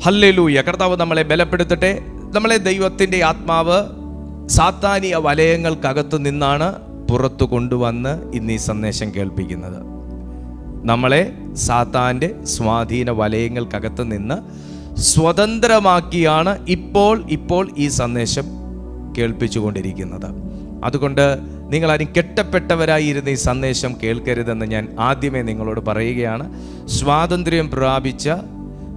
Hallelujah. കർത്താവ് നമ്മളെ ബലപ്പെടുത്തട്ടെ. നമ്മളെ ദൈവത്തിൻ്റെ ആത്മാവ് സാത്താനിക വലയങ്ങൾക്കകത്ത് നിന്നാണ് പുറത്തു കൊണ്ടുവന്ന് ഇന്ന് ഈ സന്ദേശം കേൾപ്പിക്കുന്നത്. നമ്മളെ സാത്താൻ്റെ സ്വാധീന വലയങ്ങൾക്കകത്ത് നിന്ന് സ്വതന്ത്രമാക്കിയാണ് ഇപ്പോൾ ഈ സന്ദേശം കേൾപ്പിച്ചുകൊണ്ടിരിക്കുന്നത്. അതുകൊണ്ട് നിങ്ങളാരും കെട്ടപ്പെട്ടവരായിരുന്ന ഈ സന്ദേശം കേൾക്കരുതെന്ന് ഞാൻ ആദ്യമേ നിങ്ങളോട് പറയുകയാണ്. സ്വാതന്ത്ര്യം പ്രാപിച്ച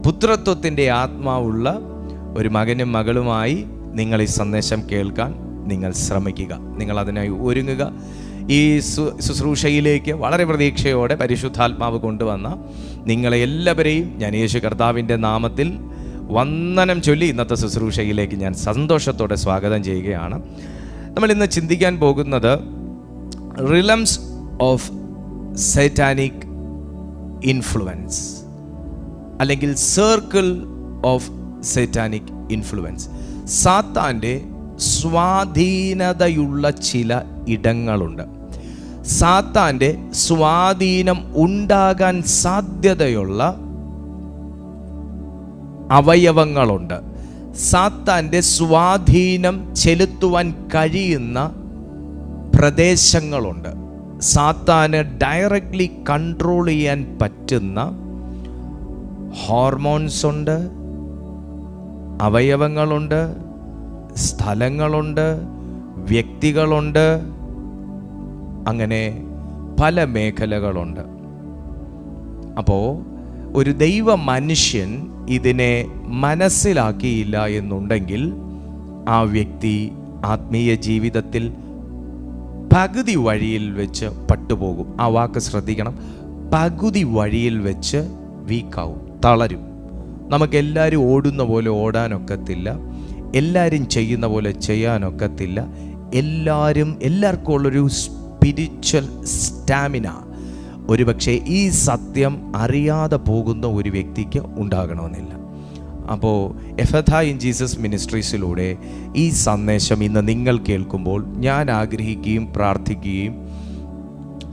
പുത്രത്വത്തിൻ്റെ ആത്മാവുള്ള ഒരു മകനും മകളുമായി നിങ്ങൾ ഈ സന്ദേശം കേൾക്കാൻ നിങ്ങൾ ശ്രമിക്കുക. നിങ്ങൾ അതിനായി ഒരുങ്ങുക. ഈ ശുശ്രൂഷയിലേക്ക് വളരെ പ്രതീക്ഷയോടെ പരിശുദ്ധാത്മാവ് കൊണ്ടുവന്ന നിങ്ങളെ എല്ലാവരെയും ഞാൻ യേശു കർത്താവിൻ്റെ നാമത്തിൽ വന്ദനം ചൊല്ലി ഇന്നത്തെ ശുശ്രൂഷയിലേക്ക് ഞാൻ സന്തോഷത്തോടെ സ്വാഗതം ചെയ്യുകയാണ്. നമ്മൾ ഇന്ന് ചിന്തിക്കാൻ പോകുന്നത് റിലംസ് ഓഫ് സൈറ്റാനിക് ഇൻഫ്ലുവൻസ് അല്ലെങ്കിൽ സർക്കിൾ ഓഫ് സൈറ്റാനിക് ഇൻഫ്ലുവൻസ്. സാത്താൻ്റെ സ്വാധീനതയുള്ള ചില ഇടങ്ങളുണ്ട്. സാത്താൻ്റെ സ്വാധീനം ഉണ്ടാകാൻ സാധ്യതയുള്ള അവയവങ്ങളുണ്ട്. സാത്താൻ്റെ സ്വാധീനം ചെലുത്തുവാൻ കഴിയുന്ന പ്രദേശങ്ങളുണ്ട്. സാത്താന് ഡയറക്റ്റ്ലി കൺട്രോൾ ചെയ്യാൻ പറ്റുന്ന ഹോർമോൺസ് ഉണ്ട്, അവയവങ്ങളുണ്ട്, സ്ഥലങ്ങളുണ്ട്, വ്യക്തികളുണ്ട്, അങ്ങനെ പല മേഖലകളുണ്ട്. അപ്പോൾ ഒരു ദൈവ മനുഷ്യൻ ഇതിനെ മനസ്സിലാക്കിയില്ല എന്നുണ്ടെങ്കിൽ ആ വ്യക്തി ആത്മീയ ജീവിതത്തിൽ പകുതി വഴിയിൽ വെച്ച് പട്ടുപോകും. ആ വാക്ക് ശ്രദ്ധിക്കണം. പകുതി വഴിയിൽ വെച്ച് വീക്കാവും, തളരും. നമുക്കെല്ലാവരും ഓടുന്ന പോലെ ഓടാനൊക്കത്തില്ല, എല്ലാവരും ചെയ്യുന്ന പോലെ ചെയ്യാനൊക്കത്തില്ല. എല്ലാവർക്കും ഉള്ളൊരു സ്പിരിച്വൽ സ്റ്റാമിന ഒരുപക്ഷെ ഈ സത്യം അറിയാതെ പോകുന്ന ഒരു വ്യക്തിക്ക് ഉണ്ടാകണമെന്നില്ല. അപ്പോൾ എഫഥ ഇൻ ജീസസ് മിനിസ്ട്രീസിലൂടെ ഈ സന്ദേശം ഇന്ന് നിങ്ങൾ കേൾക്കുമ്പോൾ ഞാൻ ആഗ്രഹിക്കുകയും പ്രാർത്ഥിക്കുകയും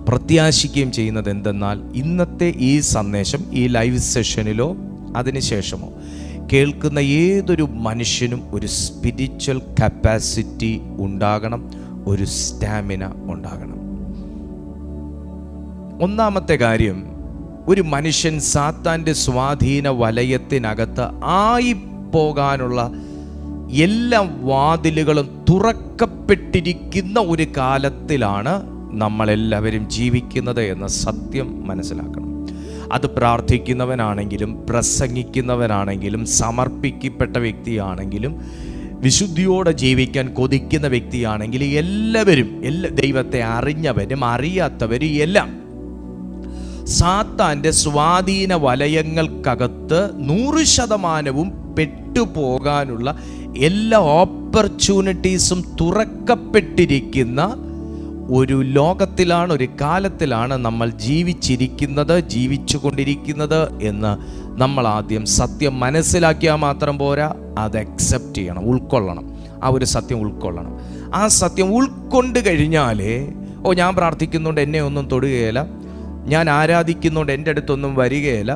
പ്രത്യാശിക്കുകയും ചെയ്യുന്നത് എന്തെന്നാൽ ഇന്നത്തെ ഈ സന്ദേശം ഈ ലൈവ് സെഷനിലോ അതിനുശേഷമോ കേൾക്കുന്ന ഏതൊരു മനുഷ്യനും ഒരു സ്പിരിച്വൽ കപ്പാസിറ്റി ഉണ്ടാകണം, ഒരു സ്റ്റാമിന ഉണ്ടാകണം. ഒന്നാമത്തെ കാര്യം, ഒരു മനുഷ്യൻ സാത്താൻ്റെ സ്വാധീന വലയത്തിനകത്ത് ആയിപ്പോകാനുള്ള എല്ലാ വാതിലുകളും തുറക്കപ്പെട്ടിരിക്കുന്ന ഒരു കാലത്തിലാണ് നമ്മളെല്ലാവരും ജീവിക്കുന്നത് എന്ന സത്യം മനസ്സിലാക്കണം. അത് പ്രാർത്ഥിക്കുന്നവനാണെങ്കിലും പ്രസംഗിക്കുന്നവനാണെങ്കിലും സമർപ്പിക്കപ്പെട്ട വ്യക്തിയാണെങ്കിലും വിശുദ്ധിയോടെ ജീവിക്കാൻ കൊതിക്കുന്ന വ്യക്തിയാണെങ്കിലും എല്ലാവരും ദൈവത്തെ അറിഞ്ഞവരും അറിയാത്തവരും എല്ലാം സാത്താൻ്റെ സ്വാധീന വലയങ്ങൾക്കകത്ത് 100% പെട്ടുപോകാനുള്ള എല്ലാ ഓപ്പർച്യൂണിറ്റീസും തുറക്കപ്പെട്ടിരിക്കുന്ന ഒരു ലോകത്തിലാണ്, ഒരു കാലത്തിലാണ് നമ്മൾ ജീവിച്ചു കൊണ്ടിരിക്കുന്നത് എന്ന് നമ്മൾ ആദ്യം സത്യം മനസ്സിലാക്കിയാൽ മാത്രം പോരാ, അത് അക്സെപ്റ്റ് ചെയ്യണം, ഉൾക്കൊള്ളണം. ആ ഒരു സത്യം ഉൾക്കൊള്ളണം. ആ സത്യം ഉൾക്കൊണ്ട് കഴിഞ്ഞാലേ ഞാൻ പ്രാർത്ഥിക്കുന്നുണ്ട് എന്നെ ഒന്നും തൊടുകയില്ല, ഞാൻ ആരാധിക്കുന്നുണ്ട് എൻ്റെ അടുത്തൊന്നും വരികയില്ല,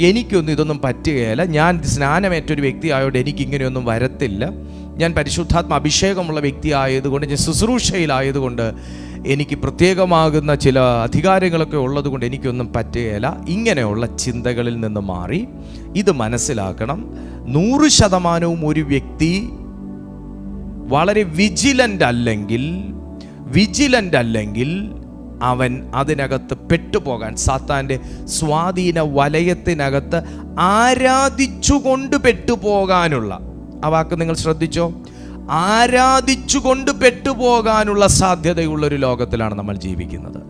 എനിക്കൊന്നും ഇതൊന്നും പറ്റുകയില്ല, ഞാൻ സ്നാനമേറ്റൊരു വ്യക്തി ആയതുകൊണ്ട് എനിക്കിങ്ങനെയൊന്നും വരത്തില്ല, ഞാൻ പരിശുദ്ധാത്മ അഭിഷേകമുള്ള വ്യക്തി ആയതുകൊണ്ട്, ഞാൻ ശുശ്രൂഷയിലായതുകൊണ്ട് എനിക്ക് പ്രത്യേകമാകുന്ന ചില അധികാരങ്ങളൊക്കെ ഉള്ളതുകൊണ്ട് എനിക്കൊന്നും പറ്റുകയില്ല, ഇങ്ങനെയുള്ള ചിന്തകളിൽ നിന്ന് മാറി ഇത് മനസ്സിലാക്കണം. 100% ഒരു വ്യക്തി വളരെ വിജിലൻ്റ് അല്ലെങ്കിൽ അവൻ അതിനകത്ത് പെട്ടുപോകാൻ, സാത്താൻ്റെ സ്വാധീന വലയത്തിനകത്ത് ആരാധിച്ചുകൊണ്ട് പെട്ടുപോകാനുള്ള, ആ വാക്ക് നിങ്ങൾ ശ്രദ്ധിച്ചോ, ആരാധിച്ചുകൊണ്ട് പെട്ടുപോകാനുള്ള സാധ്യതയുള്ളൊരു ലോകത്തിലാണ് നമ്മൾ ജീവിക്കുന്നത്.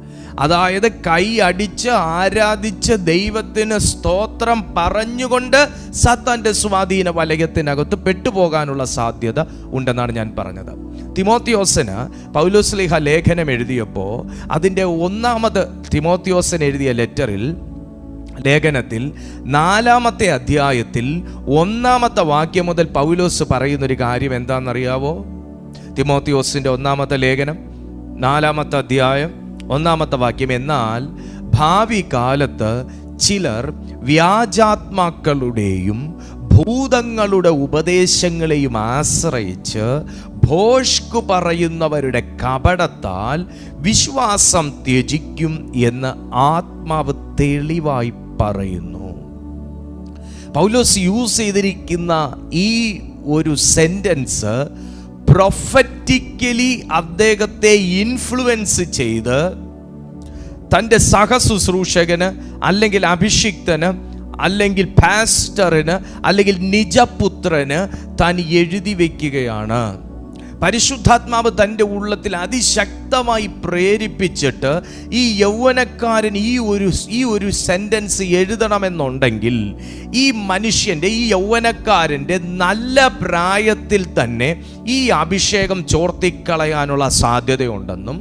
അതായത് കൈ അടിച്ച് ആരാധിച്ച് ദൈവത്തിന് സ്തോത്രം പറഞ്ഞുകൊണ്ട് സാത്താൻ്റെ സ്വാധീന വലയത്തിനകത്ത് പെട്ടുപോകാനുള്ള സാധ്യത ഉണ്ടെന്നാണ് ഞാൻ പറഞ്ഞത്. തിമോത്തിയോസിന് പൗലോസ് ശ്ലീഹ ലേഖനം എഴുതിയപ്പോൾ അതിൻ്റെ ഒന്നാമത് തിമോത്തിയോസിന് എഴുതിയ ലേഖനത്തിൽ 4-ാമത്തെ അധ്യായത്തിൽ 1-ാമത്തെ വാക്യം മുതൽ പൗലോസ് പറയുന്നൊരു കാര്യം എന്താണെന്നറിയാവോ? തിമോത്തിയോസിൻ്റെ 1-ാമത്തെ ലേഖനം 4-ാമത്തെ അധ്യായം 1-ാമത്തെ വാക്യം, എന്നാൽ ഭാവി കാലത്ത് ചിലർ വ്യാജാത്മാക്കളുടെയും ഭൂതങ്ങളുടെ ഉപദേശങ്ങളെയും ആശ്രയിച്ച് ഭോഷ്കു പറയുന്നവരുടെ കപടത്താൽ വിശ്വാസം ത്യജിക്കും എന്ന് ആത്മാവ് തെളിവായി പറയുന്നു. പൗലോസ് യൂസ് ചെയ്തിരിക്കുന്ന ഈ ഒരു സെന്റൻസ് പ്രൊഫറ്റിക്കലി അദ്ദേഹത്തെ ഇൻഫ്ലുവൻസ് ചെയ്ത് തൻ്റെ സഹശുശ്രൂഷകന് അല്ലെങ്കിൽ അഭിഷിക്തന് അല്ലെങ്കിൽ പാസ്റ്ററിന് അല്ലെങ്കിൽ നിജപുത്രന് താൻ എഴുതി വയ്ക്കുകയാണ്. പരിശുദ്ധാത്മാവ് തൻ്റെ ഉള്ളത്തിൽ അതിശക്തമായി പ്രേരിപ്പിച്ചിട്ട് ഈ യൗവനക്കാരൻ ഈ ഒരു സെന്റൻസ് എഴുതണമെന്നുണ്ടെങ്കിൽ ഈ മനുഷ്യൻ്റെ, ഈ യൗവനക്കാരൻ്റെ നല്ല പ്രായത്തിൽ തന്നെ ഈ അഭിഷേകം ചോർത്തിക്കളയാനുള്ള സാധ്യതയുണ്ടെന്നും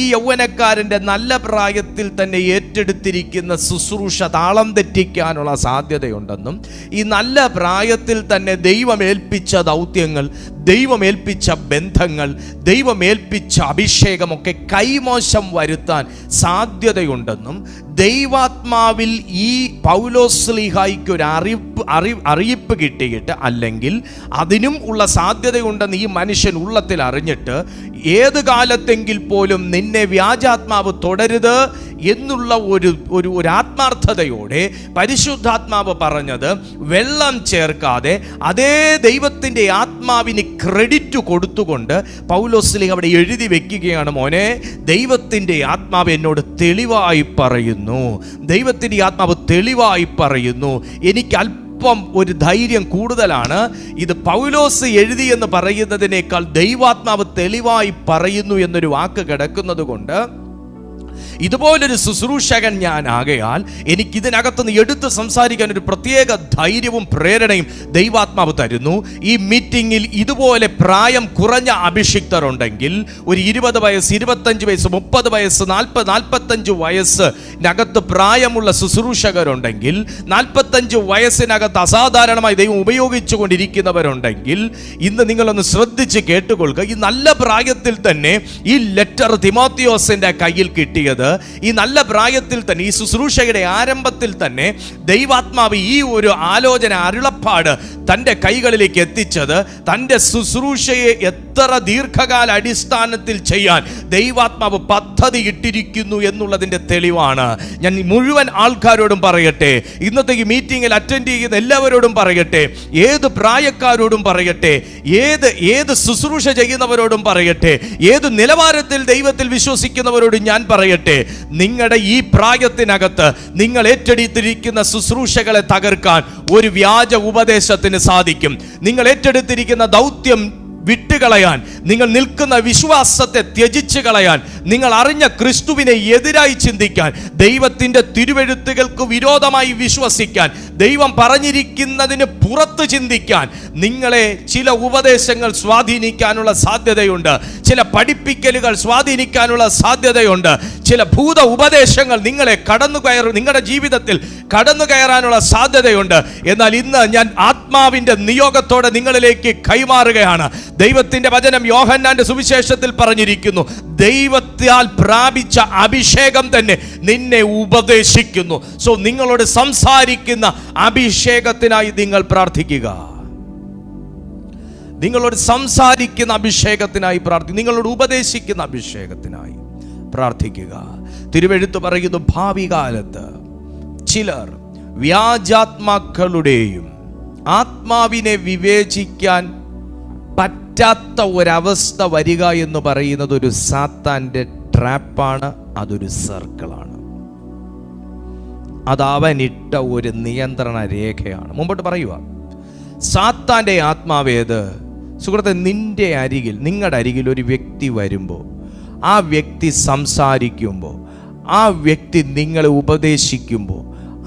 ഈ യൗവനക്കാരൻ്റെ നല്ല പ്രായത്തിൽ തന്നെ ഏറ്റെടുത്തിരിക്കുന്ന ശുശ്രൂഷ താളം തെറ്റിക്കാനുള്ള സാധ്യതയുണ്ടെന്നും ഈ നല്ല പ്രായത്തിൽ തന്നെ ദൈവമേൽപ്പിച്ച ദൗത്യങ്ങൾ, ദൈവമേൽപ്പിച്ച ബന്ധങ്ങൾ, ദൈവമേൽപ്പിച്ച അഭിഷേകമൊക്കെ കൈമോശം വരുത്താൻ സാധ്യതയുണ്ടെന്നും ദൈവാത്മാവിൽ ഈ പൗലോസ്ലീഹായ്ക്ക് ഒരു അറിയിപ്പ് കിട്ടിയിട്ട്, അല്ലെങ്കിൽ അതിനും ഉള്ള സാധ്യതയുണ്ടെന്ന് ഈ മനുഷ്യൻ ഉള്ളത്തിൽ അറിഞ്ഞിട്ട് ഏത് കാലത്തെങ്കിൽ പോലും നിന്നെ വ്യാജാത്മാവ് തുടരുത് എന്നുള്ള ഒരു ആത്മാർത്ഥതയോടെ പരിശുദ്ധാത്മാവ് പറഞ്ഞത് വെള്ളം ചേർക്കാതെ അതേ ദൈവത്തിൻ്റെ ആത്മാവിന് ക്രെഡിറ്റ് കൊടുത്തുകൊണ്ട് പൗലോസ്ലീഹ അവിടെ എഴുതി വെക്കുകയാണ്, മോനെ, ദൈവത്തിൻ്റെ ആത്മാവ് എന്നോട് തെളിവായി പറയുന്നു, ദൈവത്തിൻ്റെ ആത്മാവ് തെളിവായി പറയുന്നു. എനിക്ക് അല്പം ഒരു ധൈര്യം കൂടുതലാണ്. ഇത് പൗലോസ് എഴുതി എന്ന് പറയുന്നതിനേക്കാൾ ദൈവാത്മാവ് തെളിവായി പറയുന്നു എന്നൊരു വാക്ക് കിടക്കുന്നത് കൊണ്ട് ഇതുപോലൊരു ശുശ്രൂഷകൻ ഞാൻ ആകയാൽ എനിക്കിതിനകത്തുനിന്ന് എടുത്ത് സംസാരിക്കാൻ ഒരു പ്രത്യേക ധൈര്യവും പ്രേരണയും ദൈവാത്മാവ് തരുന്നു. ഈ മീറ്റിങ്ങിൽ ഇതുപോലെ പ്രായം കുറഞ്ഞ അഭിഷിക്തരുണ്ടെങ്കിൽ, ഒരു 20 വയസ്സ്, 25 വയസ്സ്, 30 വയസ്സ്, 40, 45 വയസ്സിനകത്ത് പ്രായമുള്ള ശുശ്രൂഷകരുണ്ടെങ്കിൽ, 45 വയസ്സിനകത്ത് അസാധാരണമായി ദൈവം ഉപയോഗിച്ചു കൊണ്ടിരിക്കുന്നവരുണ്ടെങ്കിൽ, ഇന്ന് നിങ്ങളൊന്ന് ശ്രദ്ധിച്ച് കേട്ടുകൊള്ളുക. ഈ നല്ല പ്രായത്തിൽ തന്നെ ഈ ലെറ്റർ തിമോത്തിയോസിന്റെ കയ്യിൽ കിട്ടിയത്, ഈ നല്ല പ്രായത്തിൽ തന്നെ, ഈ ശുശ്രൂഷയുടെ ആരംഭത്തിൽ തന്നെ ദൈവാത്മാവ് ഈ ഒരു ആലോചന, അരുളപ്പാട് തൻ്റെ കൈകളിലേക്ക് എത്തിച്ചത് തൻ്റെ ശുശ്രൂഷയെ എത്ര ദീർഘകാല അടിസ്ഥാനത്തിൽ ചെയ്യാൻ ദൈവാത്മാവ് പദ്ധതി ഇട്ടിരിക്കുന്നു എന്നുള്ളതിൻ്റെ തെളിവാണ്. ഞാൻ മുഴുവൻ ആൾക്കാരോടും പറയട്ടെ, ഇന്നത്തെ ഈ മീറ്റിങ്ങിൽ അറ്റൻഡ് ചെയ്യുന്ന എല്ലാവരോടും പറയട്ടെ, ഏത് പ്രായക്കാരോടും പറയട്ടെ, ഏത് ശുശ്രൂഷ ചെയ്യുന്നവരോടും പറയട്ടെ, ഏത് നിലവാരത്തിൽ ദൈവത്തിൽ വിശ്വസിക്കുന്നവരോടും ഞാൻ പറയട്ടെ, നിങ്ങളുടെ ഈ പ്രായത്തിനകത്ത് നിങ്ങൾ ഏറ്റെടുത്തിരിക്കുന്ന ശുശ്രൂഷകളെ തകർക്കാൻ ഒരു വ്യാജ ഉപദേശത്തിന് സാധിക്കും. നിങ്ങൾ ഏറ്റെടുത്തിരിക്കുന്ന ദൗത്യം വിട്ടുകളയാൻ, നിങ്ങൾ നിൽക്കുന്ന വിശ്വാസത്തെ ത്യജിച്ച് കളയാൻ, നിങ്ങൾ അറിഞ്ഞ ക്രിസ്തുവിനെ എതിരായി ചിന്തിക്കാൻ, ദൈവത്തിൻ്റെ തിരുവെഴുത്തുകൾക്ക് വിരോധമായി വിശ്വസിക്കാൻ, ദൈവം പറഞ്ഞിരിക്കുന്നതിന് പുറത്ത് ചിന്തിക്കാൻ നിങ്ങളെ ചില ഉപദേശങ്ങൾ സ്വാധീനിക്കാനുള്ള സാധ്യതയുണ്ട്. ചില പഠിപ്പിക്കലുകൾ സ്വാധീനിക്കാനുള്ള സാധ്യതയുണ്ട്. ചില ഭൂത ഉപദേശങ്ങൾ നിങ്ങളുടെ ജീവിതത്തിൽ കടന്നു കയറാനുള്ള സാധ്യതയുണ്ട്. എന്നാൽ ഇന്ന് ഞാൻ ആത്മാവിൻ്റെ നിയോഗത്തോടെ നിങ്ങളിലേക്ക് കൈമാറുകയാണ്. ദൈവത്തിൻ്റെ വചനം യോഹന്നാന്റെ സുവിശേഷത്തിൽ പറഞ്ഞിരിക്കുന്നു, ദൈവത്താൽ പ്രാപിച്ച അഭിഷേകം തന്നെ നിന്നെ ഉപദേശിക്കുന്നു. സോ നിങ്ങളോട് സംസാരിക്കുന്ന അഭിഷേകത്തിനായി നിങ്ങൾ പ്രാർത്ഥിക്കുക. നിങ്ങളോട് സംസാരിക്കുന്ന അഭിഷേകത്തിനായി പ്രാർത്ഥിക്കുക. നിങ്ങളോട് ഉപദേശിക്കുന്ന അഭിഷേകത്തിനായി പ്രാർത്ഥിക്കുക. തിരുവെഴുത്ത് പറയുന്നു, ഭാവി കാലത്ത് ചിലർ വ്യാജാത്മാക്കളുടെയും ആത്മാവിനെ വിവേചിക്കാൻ പറ്റാത്ത ഒരവസ്ഥ വരിക എന്ന് പറയുന്നത് ഒരു സാത്താൻ്റെ ട്രാപ്പാണ്. അതൊരു സർക്കിളാണ്. അത് അവനിട്ട ഒരു നിയന്ത്രണ രേഖയാണ്. മുമ്പോട്ട് പറയുക, സാത്താൻ്റെ ആത്മാവേത്? സുഹൃത്തെ, നിങ്ങളുടെ അരികിൽ ഒരു വ്യക്തി വരുമ്പോൾ, ആ വ്യക്തി സംസാരിക്കുമ്പോൾ, ആ വ്യക്തി നിങ്ങളെ ഉപദേശിക്കുമ്പോൾ,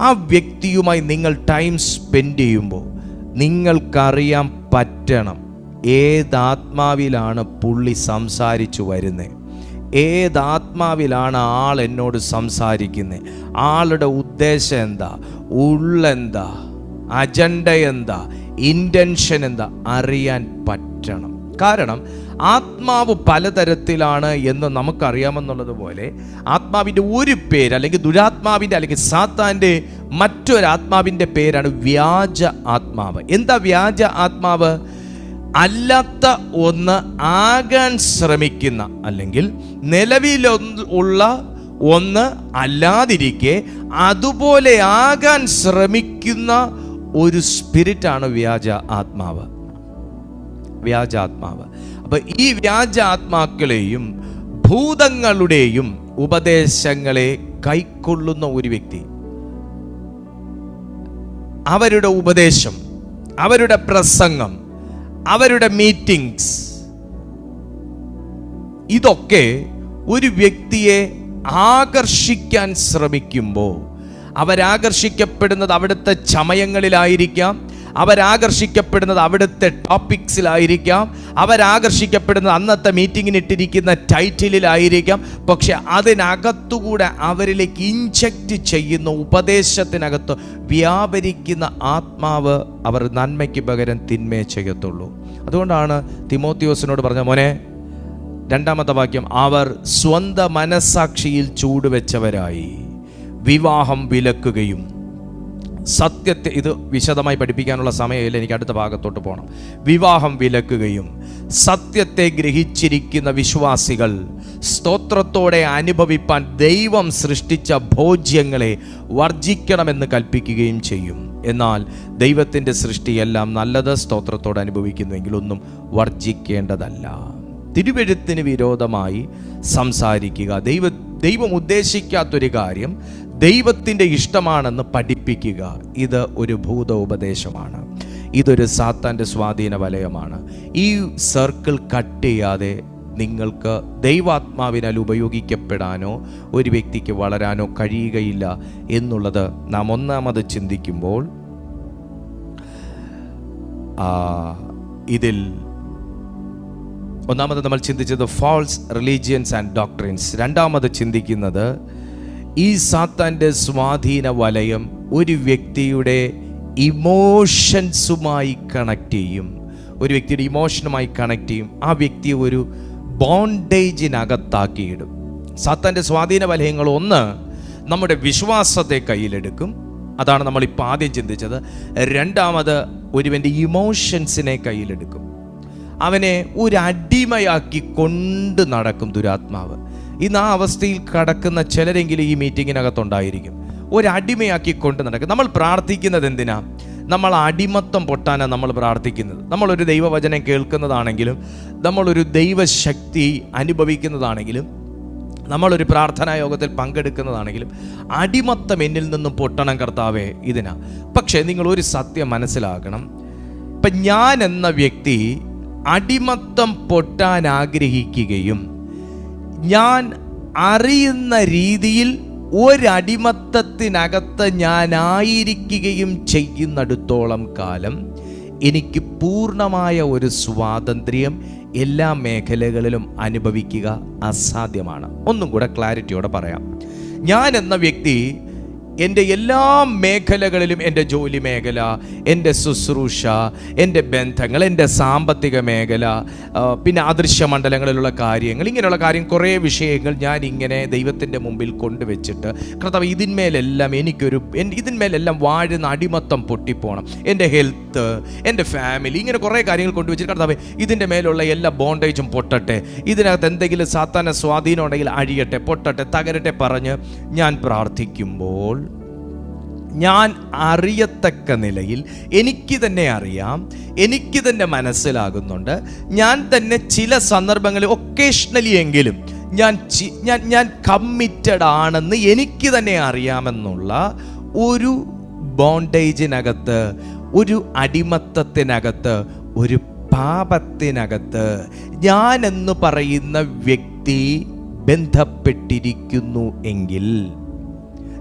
ആ വ്യക്തിയുമായി നിങ്ങൾ ടൈം സ്പെൻഡ് ചെയ്യുമ്പോൾ നിങ്ങൾക്കറിയാൻ പറ്റണം ഏതാത്മാവിലാണ് പുള്ളി സംസാരിച്ചു വരുന്നത്, ഏതാത്മാവിലാണ് ആൾ എന്നോട് സംസാരിക്കുന്നത്, ആളുടെ ഉദ്ദേശം എന്താ, ഉള്ളെന്താ, അജണ്ട എന്താ, ഇൻറ്റൻഷൻ എന്താ അറിയാൻ പറ്റണം. കാരണം ആത്മാവ് പലതരത്തിലാണ് എന്ന് നമുക്കറിയാമെന്നുള്ളതുപോലെ ആത്മാവിൻ്റെ ഒരു പേര്, അല്ലെങ്കിൽ ദുരാത്മാവിൻ്റെ അല്ലെങ്കിൽ സാത്താൻ്റെ മറ്റൊരാത്മാവിൻ്റെ പേരാണ് വ്യാജ ആത്മാവ്. എന്താ വ്യാജ ആത്മാവ്? അല്ലാത്ത ഒന്ന് ആകാൻ ശ്രമിക്കുന്ന, അല്ലെങ്കിൽ നിലവിലുള്ള ഒന്ന് അല്ലാതിരിക്കെ അതുപോലെ ആകാൻ ശ്രമിക്കുന്ന ഒരു സ്പിരിറ്റാണ് വ്യാജ ആത്മാവ്. വ്യാജാത്മാവ്. അപ്പൊ ഈ വ്യാജാത്മാക്കളെയും ഭൂതങ്ങളുടെയും ഉപദേശങ്ങളെ കൈക്കൊള്ളുന്ന ഒരു വ്യക്തി, അവരുടെ ഉപദേശം, അവരുടെ പ്രസംഗം, അവരുടെ മീറ്റിംഗ്സ്, ഇതൊക്കെ ഒരു വ്യക്തിയെ ആകർഷിക്കാൻ ശ്രമിക്കുമ്പോൾ അവരാകർഷിക്കപ്പെടുന്നത് അവിടുത്തെ ചമയങ്ങളിലായിരിക്കാം, അവരാകർഷിക്കപ്പെടുന്നത് അവിടുത്തെ ടോപ്പിക്സിലായിരിക്കാം, അവരാകർഷിക്കപ്പെടുന്നത് അന്നത്തെ മീറ്റിങ്ങിനിട്ടിരിക്കുന്ന ടൈറ്റിലായിരിക്കാം. പക്ഷെ അതിനകത്തുകൂടെ അവരിലേക്ക് ഇൻജക്റ്റ് ചെയ്യുന്ന ഉപദേശത്തിനകത്ത് വ്യാപരിക്കുന്ന ആത്മാവ് അവർ നന്മയ്ക്ക് പകരം തിന്മയെ ചെയ്യത്തുള്ളൂ. അതുകൊണ്ടാണ് തിമോത്തിയോസിനോട് പറഞ്ഞ, മോനെ, 2-ാമത്തെ വാക്യം, അവർ സ്വന്തം മനസ്സാക്ഷിയിൽ ചൂടുവെച്ചവരായി വിവാഹം വിലക്കുകയും സത്യത്തെ, ഇത് വിശദമായി പഠിപ്പിക്കാനുള്ള സമയമില്ല, എനിക്ക് അടുത്ത ഭാഗത്തോട്ട് പോകണം. വിവാഹം വിലക്കുകയും സത്യത്തെ ഗ്രഹിച്ചിരിക്കുന്ന വിശ്വാസികൾ സ്തോത്രത്തോടെ അനുഭവിപ്പാൻ ദൈവം സൃഷ്ടിച്ച ഭോജ്യങ്ങളെ വർജിക്കണമെന്ന് കൽപ്പിക്കുകയും ചെയ്യും. എന്നാൽ ദൈവത്തിൻ്റെ സൃഷ്ടിയെല്ലാം നല്ലത്, സ്തോത്രത്തോടെ അനുഭവിക്കുന്നുവെങ്കിൽ ഒന്നും വർജിക്കേണ്ടതല്ല. തിരുവെഴുത്തിന് വിരോധമായി സംസാരിക്കുക, ദൈവം ഉദ്ദേശിക്കാത്തൊരു കാര്യം ദൈവത്തിൻ്റെ ഇഷ്ടമാണെന്ന് പഠിപ്പിക്കുക, ഇത് ഒരു ഭൂത ഉപദേശമാണ്. ഇതൊരു സാത്താൻ്റെ സ്വാധീന വലയമാണ്. ഈ സർക്കിൾ കട്ട് ചെയ്യാതെ നിങ്ങൾക്ക് ദൈവാത്മാവിനാൽ ഉപയോഗിക്കപ്പെടാനോ ഒരു വ്യക്തിക്ക് വളരാനോ കഴിയുകയില്ല എന്നുള്ളത് നാം ഒന്നാമത് ചിന്തിക്കുമ്പോൾ, ഇതിൽ ഒന്നാമത് നമ്മൾ ചിന്തിച്ചത് ഫാൾസ് റിലീജിയൻസ് ആൻഡ് ഡോക്ട്രിൻസ്. രണ്ടാമത് ചിന്തിക്കുന്നത് ഈ സാത്താൻ്റെ സ്വാധീന വലയം ഒരു വ്യക്തിയുടെ ഇമോഷൻസുമായി കണക്ട് ചെയ്യും, ഒരു വ്യക്തിയുടെ ഇമോഷനുമായി കണക്ട് ചെയ്യും, ആ വ്യക്തിയെ ഒരു ബോണ്ടേജിനകത്താക്കിയിടും. സാത്താൻ്റെ സ്വാധീന വലയങ്ങൾ, ഒന്ന്, നമ്മുടെ വിശ്വാസത്തെ കയ്യിലെടുക്കും, അതാണ് നമ്മളിപ്പോൾ ആദ്യം ചിന്തിച്ചത്. രണ്ടാമത്, ഒരുവൻ്റെ ഇമോഷൻസിനെ കയ്യിലെടുക്കും, അവനെ ഒരു അടിമയാക്കി കൊണ്ട് നടക്കും ദുരാത്മാവ്. ഇന്ന് ആ അവസ്ഥയിൽ കടക്കുന്ന ചിലരെങ്കിലും ഈ മീറ്റിങ്ങിനകത്തുണ്ടായിരിക്കും. ഒരടിമയാക്കി കൊണ്ട് നടക്കും. നമ്മൾ പ്രാർത്ഥിക്കുന്നത് എന്തിനാ? നമ്മൾ അടിമത്തം പൊട്ടാനാണ് നമ്മൾ പ്രാർത്ഥിക്കുന്നത്. നമ്മളൊരു ദൈവവചനം കേൾക്കുന്നതാണെങ്കിലും, നമ്മളൊരു ദൈവശക്തി അനുഭവിക്കുന്നതാണെങ്കിലും, നമ്മളൊരു പ്രാർത്ഥനാ യോഗത്തിൽ പങ്കെടുക്കുന്നതാണെങ്കിലും, അടിമത്തം എന്നിൽ നിന്നും പൊട്ടണം കർത്താവേ, ഇതിനാ. പക്ഷേ നിങ്ങൾ ഒരു സത്യം മനസ്സിലാക്കണം. ഇപ്പം ഞാൻ എന്ന വ്യക്തി അടിമത്തം പൊട്ടാൻ ആഗ്രഹിക്കുകയും ഞാൻ അറിയുന്ന രീതിയിൽ ഒരടിമത്തത്തിനകത്ത് ഞാനായിരിക്കുകയും ചെയ്യുന്നിടത്തോളം കാലം എനിക്ക് പൂർണ്ണമായ ഒരു സ്വാതന്ത്ര്യം എല്ലാ മേഖലകളിലും അനുഭവിക്കുക അസാധ്യമാണ്. ഒന്നും കൂടെ ക്ലാരിറ്റിയോടെ പറയാം. ഞാൻ എന്ന വ്യക്തി എൻ്റെ എല്ലാ മേഖലകളിലും, എൻ്റെ ജോലി മേഖല, എൻ്റെ ശുശ്രൂഷ, എൻ്റെ ബന്ധങ്ങൾ, എൻ്റെ സാമ്പത്തിക മേഖല, പിന്നെ അദൃശ്യ മണ്ഡലങ്ങളിലുള്ള കാര്യങ്ങൾ, ഇങ്ങനെയുള്ള കുറേ വിഷയങ്ങൾ ഞാൻ ഇങ്ങനെ ദൈവത്തിൻ്റെ മുമ്പിൽ കൊണ്ടുവച്ചിട്ട്, കർത്താവ് ഇതിന്മേലെല്ലാം ഇതിന്മേലെല്ലാം വാഴുന്ന അടിമത്തം പൊട്ടിപ്പോണം. എൻ്റെ ഹെൽത്ത്, എൻ്റെ ഫാമിലി, ഇങ്ങനെ കുറേ കാര്യങ്ങൾ കൊണ്ടുവച്ചിട്ട്, കർത്താവ് ഇതിൻ്റെ മേലുള്ള എല്ലാ ബോണ്ടേജും പൊട്ടട്ടെ, ഇതിനകത്ത് എന്തെങ്കിലും സാത്താന സ്വാധീനം ഉണ്ടെങ്കിൽ അഴിയട്ടെ, പൊട്ടട്ടെ, തകരട്ടെ പറഞ്ഞ് ഞാൻ പ്രാർത്ഥിക്കുമ്പോൾ, ഞാൻ അറിയത്തക്ക നിലയിൽ എനിക്ക് തന്നെ അറിയാം, എനിക്ക് തന്നെ മനസ്സിലാകുന്നുണ്ട്, ഞാൻ തന്നെ ചില സന്ദർഭങ്ങളിൽ ഒക്കേഷണലി എങ്കിലും ഞാൻ കമ്മിറ്റഡ് ആണെന്ന് എനിക്ക് തന്നെ അറിയാമെന്നുള്ള ഒരു ബോണ്ടേജിനകത്ത്, ഒരു അടിമത്തത്തിനകത്ത്, ഒരു പാപത്തിനകത്ത് ഞാൻ എന്ന് പറയുന്ന വ്യക്തി ബന്ധപ്പെട്ടിരിക്കുന്നു എങ്കിൽ,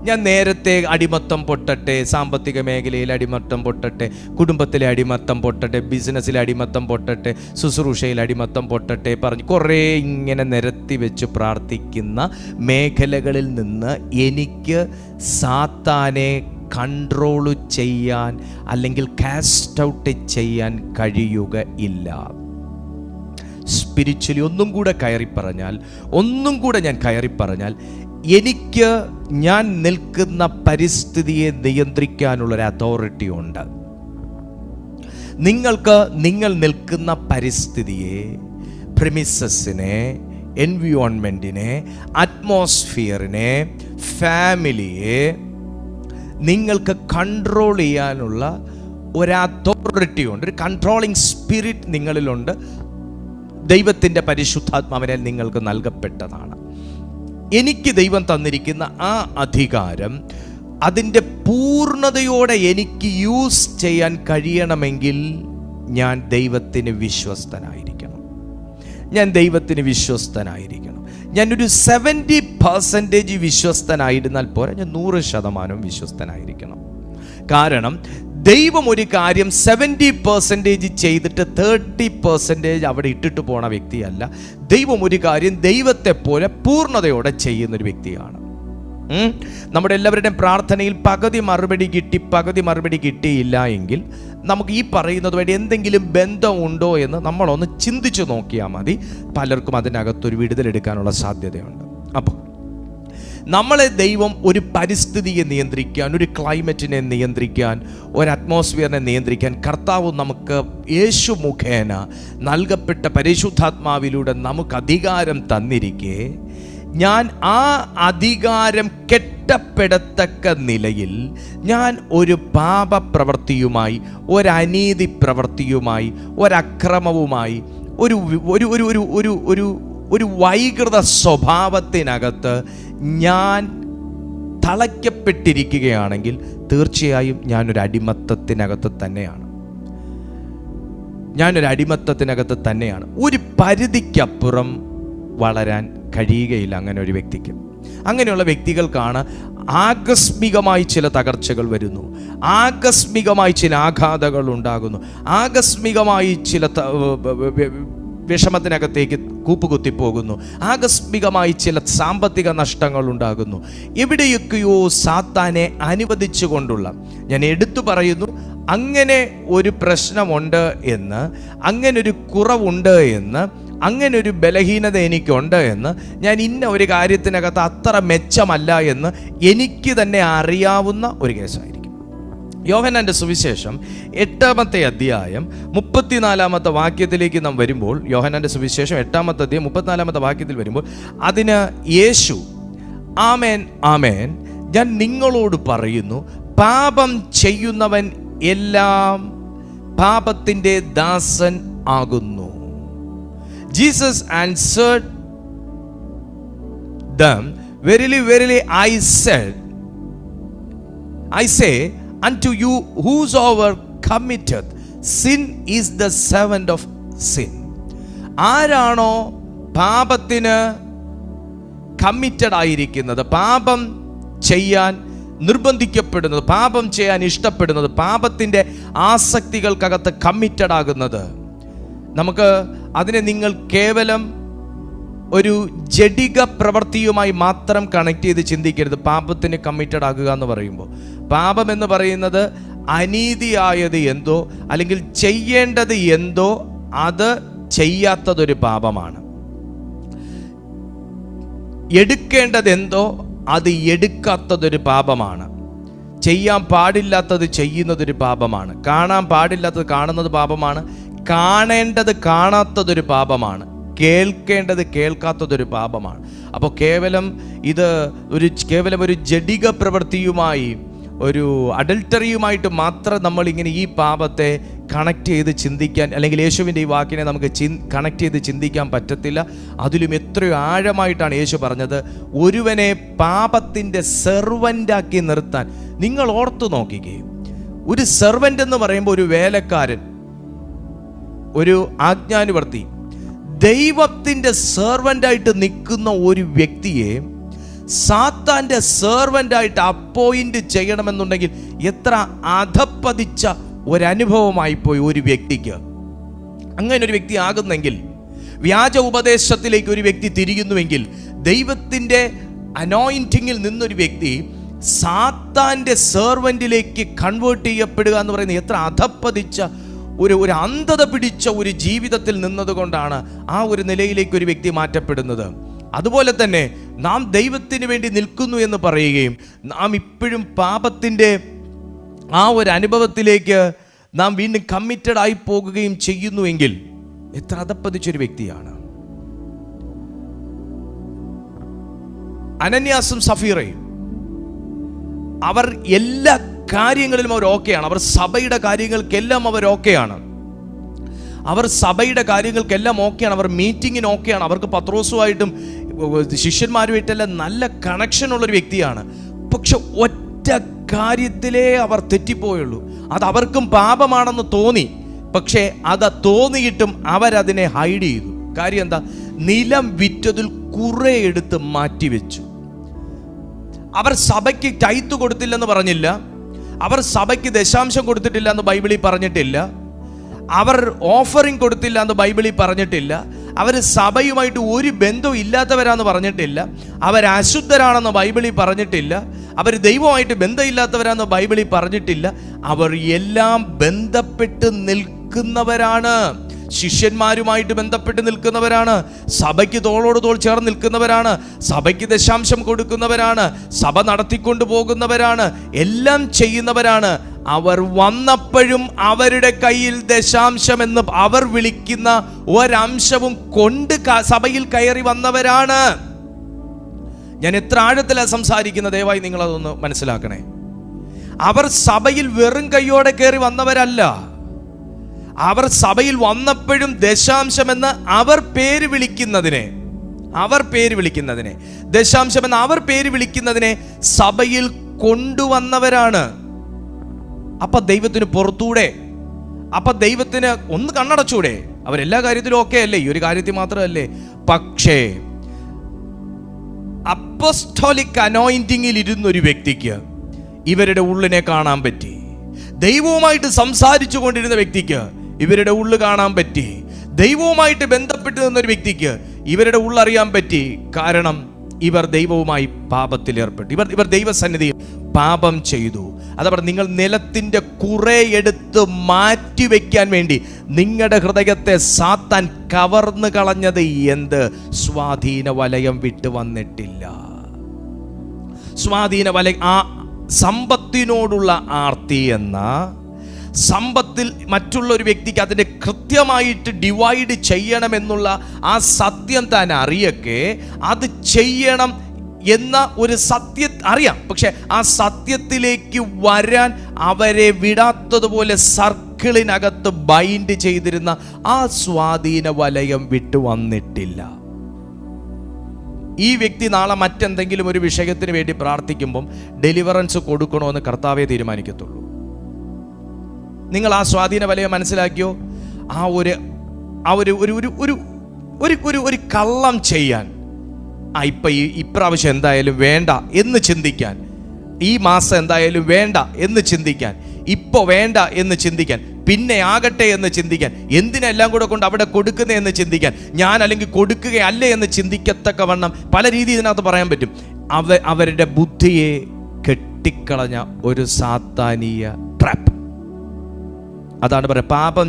ഞാൻ നേരത്തെ അടിമത്തം പൊട്ടട്ടെ, സാമ്പത്തിക മേഖലയിൽ അടിമത്തം പൊട്ടട്ടെ, കുടുംബത്തിലെ അടിമത്തം പൊട്ടട്ടെ, ബിസിനസ്സിലെ അടിമത്തം പൊട്ടട്ടെ, ശുശ്രൂഷയിൽ അടിമത്തം പൊട്ടട്ടെ പറഞ്ഞ് കുറേ ഇങ്ങനെ നിരത്തി വെച്ച് പ്രാർത്ഥിക്കുന്ന മേഖലകളിൽ നിന്ന് എനിക്ക് സാത്താനെ കൺട്രോൾ ചെയ്യാൻ അല്ലെങ്കിൽ കാസ്റ്റ് ഔട്ട് ചെയ്യാൻ കഴിയുകയില്ല. സ്പിരിച്വലി ഒന്നും കൂടെ ഞാൻ കയറി പറഞ്ഞാൽ എനിക്ക് ഞാൻ നിൽക്കുന്ന പരിസ്ഥിതിയെ നിയന്ത്രിക്കാനുള്ളൊരു അതോറിറ്റി ഉണ്ട്. നിങ്ങൾക്ക് നിങ്ങൾ നിൽക്കുന്ന പരിസ്ഥിതിയെ, പ്രിമിസസിനെ, എൻവിയോൺമെൻറ്റിനെ, അറ്റ്മോസ്ഫിയറിനെ, ഫാമിലിയെ നിങ്ങൾക്ക് കൺട്രോൾ ചെയ്യാനുള്ള ഒരു അതോറിറ്റി ഉണ്ട്, ഒരു കൺട്രോളിങ് സ്പിരിറ്റ് നിങ്ങളിലുണ്ട്. ദൈവത്തിൻ്റെ പരിശുദ്ധാത്മാവിനാൽ നിങ്ങൾക്ക് നൽകപ്പെട്ടതാണ്. എനിക്ക് ദൈവം തന്നിരിക്കുന്ന ആ അധികാരം അതിൻ്റെ പൂർണ്ണതയോടെ എനിക്ക് യൂസ് ചെയ്യാൻ കഴിയണമെങ്കിൽ ഞാൻ ദൈവത്തിന് വിശ്വസ്തനായിരിക്കണം. ഞാനൊരു 70% വിശ്വസ്തനായിരുന്നാൽ പോരാ, ഞാൻ 100% വിശ്വസ്തനായിരിക്കണം. കാരണം ദൈവം ഒരു കാര്യം 70% ചെയ്തിട്ട് 30% അവിടെ ഇട്ടിട്ട് പോണ വ്യക്തിയല്ല. ദൈവം ഒരു കാര്യം ദൈവത്തെ പോലെ പൂർണ്ണതയോടെ ചെയ്യുന്നൊരു വ്യക്തിയാണ്. നമ്മുടെ എല്ലാവരുടെയും പ്രാർത്ഥനയിൽ പകുതി മറുപടി കിട്ടിയില്ല എങ്കിൽ നമുക്ക് ഈ പറയുന്നതുമായിട്ട് എന്തെങ്കിലും ബന്ധമുണ്ടോ എന്ന് നമ്മളൊന്ന് ചിന്തിച്ചു നോക്കിയാൽ മതി. പലർക്കും അതിനകത്തൊരു വിടുതലെടുക്കാനുള്ള സാധ്യതയുണ്ട്. അപ്പോൾ നമ്മളെ ദൈവം ഒരു പരിസ്ഥിതിയെ നിയന്ത്രിക്കാൻ, ഒരു ക്ലൈമറ്റിനെ നിയന്ത്രിക്കാൻ, ഒരു അറ്റ്മോസ്ഫിയറിനെ നിയന്ത്രിക്കാൻ കർത്താവ് നമുക്ക് യേശു മുഖേന നൽകപ്പെട്ട പരിശുദ്ധാത്മാവിലൂടെ നമുക്ക് അധികാരം തന്നിരിക്കെ, ഞാൻ ആ അധികാരം കെട്ടപ്പെടത്തക്ക നിലയിൽ ഞാൻ ഒരു പാപപ്രവൃത്തിയുമായി, ഒരനീതി പ്രവൃത്തിയുമായി, ഒരക്രമവുമായി, ഒരു വൈകൃത സ്വഭാവത്തിനകത്ത് ഞാൻ തളയ്ക്കപ്പെട്ടിരിക്കുകയാണെങ്കിൽ തീർച്ചയായും ഞാനൊരു അടിമത്തത്തിനകത്ത് തന്നെയാണ്. ഒരു പരിധിക്കപ്പുറം വളരാൻ കഴിയുകയില്ല അങ്ങനെ ഒരു വ്യക്തിക്ക്. അങ്ങനെയുള്ള വ്യക്തികൾക്കാണ് ആകസ്മികമായി ചില തകർച്ചകൾ വരുന്നു, ആകസ്മികമായി ചില ആഘാതങ്ങൾ ഉണ്ടാകുന്നു, ആകസ്മികമായി ചില വിഷമത്തിനകത്തേക്ക് കൂപ്പുകുത്തിപ്പോകുന്നു, ആകസ്മികമായി ചില സാമ്പത്തിക നഷ്ടങ്ങൾ ഉണ്ടാകുന്നു. എവിടെയൊക്കെയോ സാത്താനെ അനുവദിച്ചുകൊണ്ടുള്ള, ഞാൻ എടുത്തു പറയുന്നു, അങ്ങനെ ഒരു പ്രശ്നമുണ്ട് എന്ന്, അങ്ങനെ ഒരു കുറവുണ്ട് എന്ന്, അങ്ങനെ ഒരു ബലഹീനത എനിക്കുണ്ട് എന്ന്, ഞാൻ ഇന്ന ഒരു കാര്യത്തിനകത്ത് അത്ര മെച്ചമല്ല എന്ന് എനിക്ക് തന്നെ അറിയാവുന്ന ഒരു കേസായിരിക്കും. യോഹന്നാന്റെ സുവിശേഷം 8-ാമത്തെ അധ്യായം 34-ാമത്തെ വാക്യത്തിലേക്ക് നാം വരുമ്പോൾ, യോഹന്നാന്റെ സുവിശേഷം 8-ാമത്തെ അധ്യായം 34-ാമത്തെ വാക്യത്തിൽ വരുമ്പോൾ, അതിന് യേശു, ആമേൻ ആമേൻ ഞാൻ നിങ്ങളോട് പറയുന്നു, പാപം ചെയ്യുന്നവൻ എല്ലാം പാപത്തിൻ്റെ ദാസൻ ആകുന്നു. Jesus answered them, verily, verily, I say unto you, whosoever committeth sin is the servant of sin. ആരാണോ പാപത്തിന് കമ്മിറ്റഡ് ആയിരിക്കുന്നത്, പാപം ചെയ്യാൻ നിർബന്ധിക്കപ്പെടുന്നത്, പാപം ചെയ്യാൻ ഇഷ്ടപ്പെടുന്നത്, പാപത്തിൻ്റെ ആസക്തികൾക്കകത്ത് കമ്മിറ്റഡ് ആകുന്നത്, നമുക്ക് അതിനെ നിങ്ങൾ കേവലം ഒരു ജഡിക പ്രവൃത്തിയുമായി മാത്രം കണക്ട് ചെയ്ത് ചിന്തിക്കരുത്. പാപത്തിന് കമ്മിറ്റഡ് ആകുക എന്ന് പറയുമ്പോൾ, പാപം എന്ന് പറയുന്നത് അനീതിയായത് എന്തോ അല്ലെങ്കിൽ ചെയ്യേണ്ടത് എന്തോ അത് ചെയ്യാത്തതൊരു പാപമാണ്. എടുക്കേണ്ടത് എന്തോ അത് എടുക്കാത്തതൊരു പാപമാണ്. ചെയ്യാൻ പാടില്ലാത്തത് ചെയ്യുന്നതൊരു പാപമാണ്. കാണാൻ പാടില്ലാത്തത് കാണുന്നത് പാപമാണ്. കാണേണ്ടത് കാണാത്തതൊരു പാപമാണ്. കേൾക്കേണ്ടത് കേൾക്കാത്തതൊരു പാപമാണ്. അപ്പോൾ കേവലം ഒരു ജഡിക പ്രവൃത്തിയുമായി, ഒരു അഡൽട്ടറിയുമായിട്ട് മാത്രം നമ്മളിങ്ങനെ ഈ പാപത്തെ കണക്ട് ചെയ്ത് ചിന്തിക്കാൻ, അല്ലെങ്കിൽ യേശുവിൻ്റെ ഈ വാക്കിനെ നമുക്ക് കണക്ട് ചെയ്ത് ചിന്തിക്കാൻ പറ്റത്തില്ല. അതിലും എത്രയോ ആഴമായിട്ടാണ് യേശു പറഞ്ഞത്, ഒരുവനെ പാപത്തിൻ്റെ സെർവൻ്റാക്കി നിർത്താൻ. നിങ്ങൾ ഓർത്തു നോക്കിക്കേ, ഒരു സെർവൻ്റ് എന്ന് പറയുമ്പോൾ ഒരു വേലക്കാരൻ, ഒരു ആജ്ഞാനുവർത്തി, ദൈവത്തിൻ്റെ സെർവൻ്റായിട്ട് നിൽക്കുന്ന ഒരു വ്യക്തിയെ സാത്താൻ്റെ സെർവൻ്റായിട്ട് അപ്പോയിന്റ് ചെയ്യണമെന്നുണ്ടെങ്കിൽ എത്ര അധപ്പതിച്ച ഒരനുഭവമായിപ്പോയി ഒരു വ്യക്തിക്ക്. അങ്ങനെ ഒരു വ്യക്തി ആകുന്നെങ്കിൽ, വ്യാജ ഉപദേശത്തിലേക്ക് ഒരു വ്യക്തി തിരിയുന്നുവെങ്കിൽ, ദൈവത്തിൻ്റെ അനോയിന്റിങ്ങിൽ നിന്നൊരു വ്യക്തി സാത്താൻ്റെ സെർവൻറ്റിലേക്ക് കൺവേർട്ട് ചെയ്യപ്പെടുക എന്ന് പറയുന്നത് എത്ര അധപ്പതിച്ച ഒരു അന്ധത പിടിച്ച ഒരു ജീവിതത്തിൽ നിന്നതുകൊണ്ടാണ് ആ ഒരു നിലയിലേക്ക് ഒരു വ്യക്തി മാറ്റപ്പെടുന്നത്. അതുപോലെ തന്നെ നാം ദൈവത്തിന് വേണ്ടി നിൽക്കുന്നു എന്ന് പറയുകയും നാം ഇപ്പോഴും പാപത്തിൻ്റെ ആ ഒരു അനുഭവത്തിലേക്ക് നാം വീണ്ടും കമ്മിറ്റഡ് ആയി പോകുകയും ചെയ്യുന്നുവെങ്കിൽ എത്ര അധപ്പതിച്ചൊരു വ്യക്തിയാണ്. അനന്യാസും സഫീറയും അവർ എല്ലാ കാര്യങ്ങളിലും അവർ ഓക്കെയാണ്. അവർ സഭയുടെ കാര്യങ്ങൾക്കെല്ലാം അവർ ഓക്കെയാണ്. അവർ സഭയുടെ കാര്യങ്ങൾക്കെല്ലാം ഓക്കെയാണ്. അവർ മീറ്റിങ്ങിന് ഓക്കെയാണ്. അവർക്ക് പത്രോസുമായിട്ടും ശിഷ്യന്മാരുമായിട്ടെല്ലാം നല്ല കണക്ഷനുള്ളൊരു വ്യക്തിയാണ്. പക്ഷെ ഒറ്റ കാര്യത്തിലേ അവർ തെറ്റിപ്പോയുള്ളൂ. അത് അവർക്കും പാപമാണെന്ന് തോന്നി. പക്ഷേ അത് തോന്നിയിട്ടും അവരതിനെ ഹൈഡ് ചെയ്തു. കാര്യം എന്താ? നിലം വിറ്റതിൽ കുറെ എടുത്ത് മാറ്റിവെച്ചു. അവർ സഭയ്ക്ക് ടൈത്ത് കൊടുത്തില്ലെന്ന് പറഞ്ഞില്ല. അവർ സഭയ്ക്ക് ദശാംശം കൊടുത്തിട്ടില്ല എന്ന് ബൈബിളിൽ പറഞ്ഞിട്ടില്ല. അവർ ഓഫറിങ് കൊടുത്തില്ല എന്ന് ബൈബിളിൽ പറഞ്ഞിട്ടില്ല. അവർ സഭയുമായിട്ട് ഒരു ബന്ധവും ഇല്ലാത്തവരാന്ന് പറഞ്ഞിട്ടില്ല. അവർ അശുദ്ധരാണെന്ന് ബൈബിളിൽ പറഞ്ഞിട്ടില്ല. അവർ ദൈവമായിട്ട് ബന്ധമില്ലാത്തവരാന്ന് ബൈബിളിൽ പറഞ്ഞിട്ടില്ല. അവർ എല്ലാം ബന്ധപ്പെട്ട് നിൽക്കുന്നവരാണ്. ശിഷ്യന്മാരുമായിട്ട് ബന്ധപ്പെട്ട് നിൽക്കുന്നവരാണ്. സഭയ്ക്ക് തോളോട് തോൾ ചേർന്ന് നിൽക്കുന്നവരാണ്. സഭയ്ക്ക് ദശാംശം കൊടുക്കുന്നവരാണ്. സഭ നടത്തിക്കൊണ്ടു പോകുന്നവരാണ്. എല്ലാം ചെയ്യുന്നവരാണ്. അവർ വന്നപ്പോഴും അവരുടെ കയ്യിൽ ദശാംശം എന്ന് അവർ വിളിക്കുന്ന ഒരംശവും കൊണ്ട് സഭയിൽ കയറി വന്നവരാണ്. ഞാൻ എത്ര ആഴത്തിലാണ് സംസാരിക്കുന്നത്, ദയവായി നിങ്ങളതൊന്ന് മനസ്സിലാക്കണേ. അവർ സഭയിൽ വെറും കൈയോടെ കയറി വന്നവരല്ല. അവർ സഭയിൽ വന്നപ്പോഴും ദശാംശമെന്ന് അവർ പേര് വിളിക്കുന്നതിനെ ദശാംശമെന്ന് അവർ പേര് വിളിക്കുന്നതിനെ സഭയിൽ കൊണ്ടുവന്നവരാണ്. അപ്പൊ ദൈവത്തിന് പുറത്തൂടെ? അപ്പൊ ദൈവത്തിന് ഒന്ന് കണ്ണടച്ചൂടെ? അവരെല്ലാ കാര്യത്തിലും ഓക്കെ അല്ലേ? ഈ ഒരു കാര്യത്തിൽ മാത്രമല്ലേ? പക്ഷേ അപ്പസ്തോലിക് അനോയിന്റിങ്ങിൽ ഇരുന്നൊരു വ്യക്തിക്ക് ഇവരുടെ ഉള്ളിനെ കാണാൻ പറ്റി. ദൈവവുമായിട്ട് സംസാരിച്ചു കൊണ്ടിരുന്ന വ്യക്തിക്ക് ഇവരുടെ ഉള്ളു കാണാൻ പറ്റി. ദൈവവുമായിട്ട് ബന്ധപ്പെട്ട് നിന്നൊരു വ്യക്തിക്ക് ഇവരുടെ ഉള്ളറിയാൻ പറ്റി. കാരണം ഇവർ ദൈവവുമായി പാപത്തിൽ ഏർപ്പെട്ടു. ഇവർ ദൈവസന്നിധിയിൽ പാപം ചെയ്തു. അതവിടെ നിങ്ങൾ നിലത്തിൻ്റെ കുറെ എടുത്ത് മാറ്റിവെക്കാൻ വേണ്ടി നിങ്ങളുടെ ഹൃദയത്തെ സാത്താൻ കവർന്നു കളഞ്ഞത് എന്ത്? സ്വാധീന വലയം വിട്ടു വന്നിട്ടില്ല. സ്വാധീന വലയം, ആ സമ്പത്തിനോടുള്ള ആർത്തി എന്ന സമ്പത്തിൽ മറ്റുള്ള ഒരു വ്യക്തിക്ക് അതിനെ കൃത്യമായിട്ട് ഡിവൈഡ് ചെയ്യണമെന്നുള്ള ആ സത്യം താൻ അറിയൊക്കെ അത് ചെയ്യണം എന്ന ഒരു സത്യം അറിയാം. പക്ഷെ ആ സത്യത്തിലേക്ക് വരാൻ അവരെ വിടാത്തതുപോലെ സർക്കിളിനകത്ത് ബൈൻഡ് ചെയ്തിരുന്ന ആ സ്വാധീന വലയം വിട്ടു വന്നിട്ടില്ല. ഈ വ്യക്തി നാളെ മറ്റെന്തെങ്കിലും ഒരു വിഷയത്തിന് വേണ്ടി പ്രാർത്ഥിക്കുമ്പം ഡെലിവറൻസ് കൊടുക്കണോ എന്ന് കർത്താവേ തീരുമാനിക്കത്തുള്ളൂ. നിങ്ങൾ ആ സ്വാധീന വലയം മനസ്സിലാക്കിയോ? ആ ഒരു കള്ളം ചെയ്യാൻ, ഇപ്രാവശ്യം എന്തായാലും വേണ്ട എന്ന് ചിന്തിക്കാൻ, ഈ മാസം എന്തായാലും വേണ്ട എന്ന് ചിന്തിക്കാൻ, ഇപ്പോൾ വേണ്ട എന്ന് ചിന്തിക്കാൻ, പിന്നെ ആകട്ടെ എന്ന് ചിന്തിക്കാൻ, എന്തിനെല്ലാം കൂടെ കൊണ്ട് അവിടെ കൊടുക്കുന്നേ എന്ന് ചിന്തിക്കാൻ, ഞാൻ അല്ലെങ്കിൽ കൊടുക്കുകയല്ലേ എന്ന് ചിന്തിക്കത്തക്കവണ്ണം പല രീതിയിൽ ഇതിനകത്ത് പറയാൻ പറ്റും. അവരുടെ ബുദ്ധിയെ കെട്ടിക്കളഞ്ഞ ഒരു സാത്താനീയ ട്രാപ്പ്. അതാണ് പറയുക, പാപം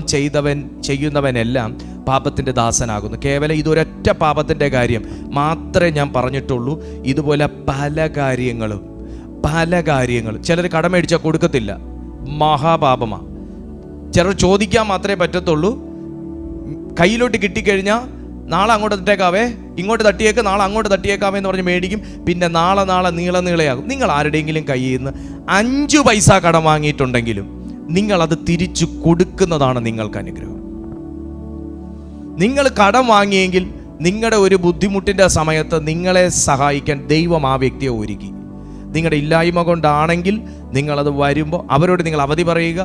ചെയ്യുന്നവനെല്ലാം പാപത്തിൻ്റെ ദാസനാകുന്നു. കേവലം ഇതൊരൊറ്റ പാപത്തിൻ്റെ കാര്യം മാത്രമേ ഞാൻ പറഞ്ഞിട്ടുള്ളൂ. ഇതുപോലെ പല കാര്യങ്ങളും ചിലർ കടമേടിച്ചാൽ കൊടുക്കത്തില്ല, മഹാപാപമാണ്. ചിലർ ചോദിക്കാൻ മാത്രമേ പറ്റത്തുള്ളൂ. കയ്യിലോട്ട് കിട്ടിക്കഴിഞ്ഞാൽ നാളെ അങ്ങോട്ട് തട്ടേക്കാവേ, ഇങ്ങോട്ട് തട്ടിയേക്ക്, നാളെ അങ്ങോട്ട് തട്ടിയേക്കാവേ എന്ന് പറഞ്ഞ് മേടിക്കും. പിന്നെ നാളെ നീളയാകും. നിങ്ങൾ ആരുടെയെങ്കിലും കയ്യിൽ നിന്ന് 5 പൈസ കടം വാങ്ങിയിട്ടുണ്ടെങ്കിലും നിങ്ങളത് തിരിച്ചു കൊടുക്കുന്നതാണ് നിങ്ങൾക്ക് അനുഗ്രഹം. നിങ്ങൾ കടം വാങ്ങിയെങ്കിൽ നിങ്ങളുടെ ഒരു ബുദ്ധിമുട്ടിൻ്റെ സമയത്ത് നിങ്ങളെ സഹായിക്കാൻ ദൈവം ആ വ്യക്തിയെ ഒരുക്കി. നിങ്ങളുടെ ഇല്ലായ്മ കൊണ്ടാണെങ്കിൽ നിങ്ങളത് വരുമ്പോൾ അവരോട് നിങ്ങൾ അവധി പറയുക.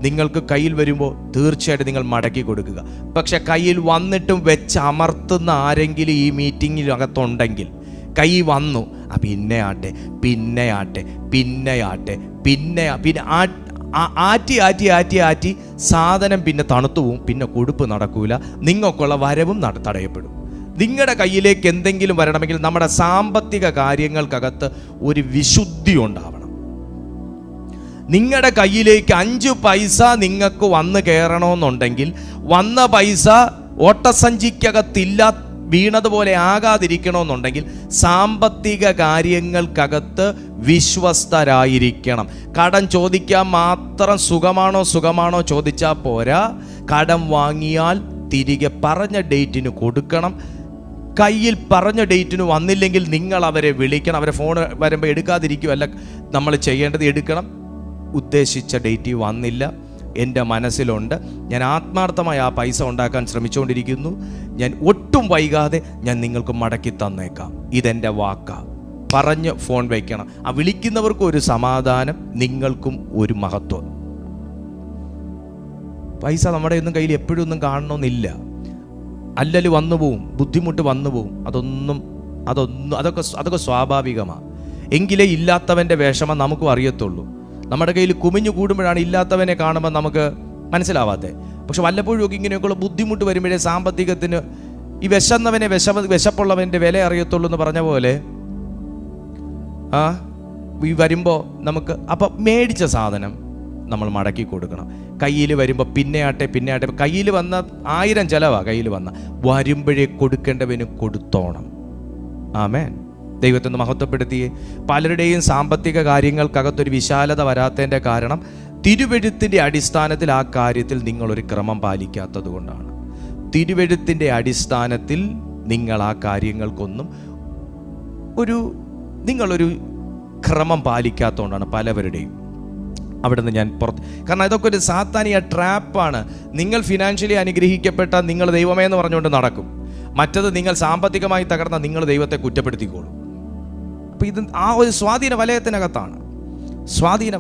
നിങ്ങൾക്ക് കയ്യിൽ വരുമ്പോൾ തീർച്ചയായിട്ടും നിങ്ങൾ മടക്കി കൊടുക്കുക. പക്ഷെ കയ്യിൽ വന്നിട്ടും വെച്ച് അമർത്തുന്ന ആരെങ്കിലും ഈ മീറ്റിങ്ങിനകത്തുണ്ടെങ്കിൽ, കൈ വന്നു പിന്നെ ആറ്റി സാധനം പിന്നെ തണുത്തു പോവും. പിന്നെ കൊടുപ്പ് നടക്കൂല. നിങ്ങൾക്കുള്ള വരവും തടയപ്പെടും. നിങ്ങളുടെ കയ്യിലേക്ക് എന്തെങ്കിലും വരണമെങ്കിൽ നമ്മുടെ സാമ്പത്തിക കാര്യങ്ങൾക്കകത്ത് ഒരു വിശുദ്ധി ഉണ്ടാവണം. നിങ്ങളുടെ കയ്യിലേക്ക് 5 പൈസ നിങ്ങൾക്ക് വന്ന് കയറണമെന്നുണ്ടെങ്കിൽ വന്ന പൈസ ഓട്ടസഞ്ചിക്കകത്തില്ല വീണതുപോലെ ആകാതിരിക്കണമെന്നുണ്ടെങ്കിൽ സാമ്പത്തിക കാര്യങ്ങൾക്കകത്ത് വിശ്വസ്തരായിരിക്കണം. കടം ചോദിക്കാൻ മാത്രം സുഖമാണോ ചോദിച്ചാൽ പോരാ. കടം വാങ്ങിയാൽ തിരികെ പറഞ്ഞ ഡേറ്റിന് കൊടുക്കണം. കയ്യിൽ പറഞ്ഞ ഡേറ്റിന് വന്നില്ലെങ്കിൽ നിങ്ങൾ അവരെ വിളിക്കണം. അവരെ ഫോൺ വരുമ്പോൾ എടുക്കാതിരിക്കുകയല്ല നമ്മൾ ചെയ്യേണ്ടത്, എടുക്കണം. ഉദ്ദേശിച്ച ഡേറ്റ് വന്നില്ല, എൻ്റെ മനസ്സിലുണ്ട്, ഞാൻ ആത്മാർത്ഥമായി ആ പൈസ ഉണ്ടാക്കാൻ ശ്രമിച്ചുകൊണ്ടിരിക്കുന്നു, ഞാൻ ഒട്ടും വൈകാതെ ഞാൻ നിങ്ങൾക്ക് മടക്കി തന്നേക്കാം, ഇതെൻ്റെ വാക്കാ പറഞ്ഞ് ഫോൺ വയ്ക്കണം. ആ വിളിക്കുന്നവർക്കും ഒരു സമാധാനം, നിങ്ങൾക്കും ഒരു മഹത്വം. പൈസ നമ്മുടെ ഒന്നും കയ്യിൽ എപ്പോഴും ഒന്നും കാണണമെന്നില്ല. അല്ലല് വന്നു പോവും, ബുദ്ധിമുട്ട് വന്നു പോവും. അതൊക്കെ സ്വാഭാവികമാണ്. എങ്കിലേ ഇല്ലാത്തവൻ്റെ വിഷമം നമുക്കും അറിയത്തുള്ളൂ. നമ്മുടെ കയ്യിൽ കുമിഞ്ഞു കൂടുമ്പോഴാണ് ഇല്ലാത്തവനെ കാണുമ്പോൾ നമുക്ക് മനസ്സിലാവാത്തത്. പക്ഷെ വല്ലപ്പോഴും ഒക്കെ ഇങ്ങനെയൊക്കെയുള്ള ബുദ്ധിമുട്ട് വരുമ്പോഴേ സാമ്പത്തികത്തിന് ഈ വിശന്നവനെ വിശപ്പുള്ളവൻ്റെ വില അറിയത്തുള്ളൂ എന്ന് പറഞ്ഞ പോലെ ഈ വരുമ്പോൾ നമുക്ക് അപ്പം മേടിച്ച സാധനം നമ്മൾ മടക്കി കൊടുക്കണം. കയ്യിൽ വരുമ്പോൾ പിന്നെയാട്ടെ കയ്യിൽ വന്ന 1000 ചിലവാ. കയ്യിൽ വന്ന വരുമ്പോഴേ കൊടുക്കേണ്ടവന് കൊടുത്തോണം. ആമേൻ. ദൈവത്തെ മഹത്വപ്പെടുത്തിയേ. പലരുടെയും സാമ്പത്തിക കാര്യങ്ങൾക്കകത്തൊരു വിശാലത വരാത്തതിൻ്റെ കാരണം തിരുവെഴുത്തിൻ്റെ അടിസ്ഥാനത്തിൽ ആ കാര്യത്തിൽ നിങ്ങളൊരു ക്രമം പാലിക്കാത്തത് കൊണ്ടാണ്. തിരുവെഴുത്തിൻ്റെ അടിസ്ഥാനത്തിൽ നിങ്ങൾ ആ കാര്യങ്ങൾക്കൊന്നും നിങ്ങളൊരു ക്രമം പാലിക്കാത്തതുകൊണ്ടാണ് പലവരുടെയും അവിടെ നിന്ന് ഞാൻ പുറത്ത്. കാരണം ഇതൊക്കെ ഒരു സാത്താനിക ട്രാപ്പാണ്. നിങ്ങൾ ഫിനാൻഷ്യലി അനുഗ്രഹിക്കപ്പെട്ട നിങ്ങൾ ദൈവമേ എന്ന് പറഞ്ഞുകൊണ്ട് നടക്കും. മറ്റത് നിങ്ങൾ സാമ്പത്തികമായി തകർന്ന നിങ്ങൾ ദൈവത്തെ കുറ്റപ്പെടുത്തിക്കോളും. അപ്പോൾ ഇത് ആ ഒരു സ്വാധീന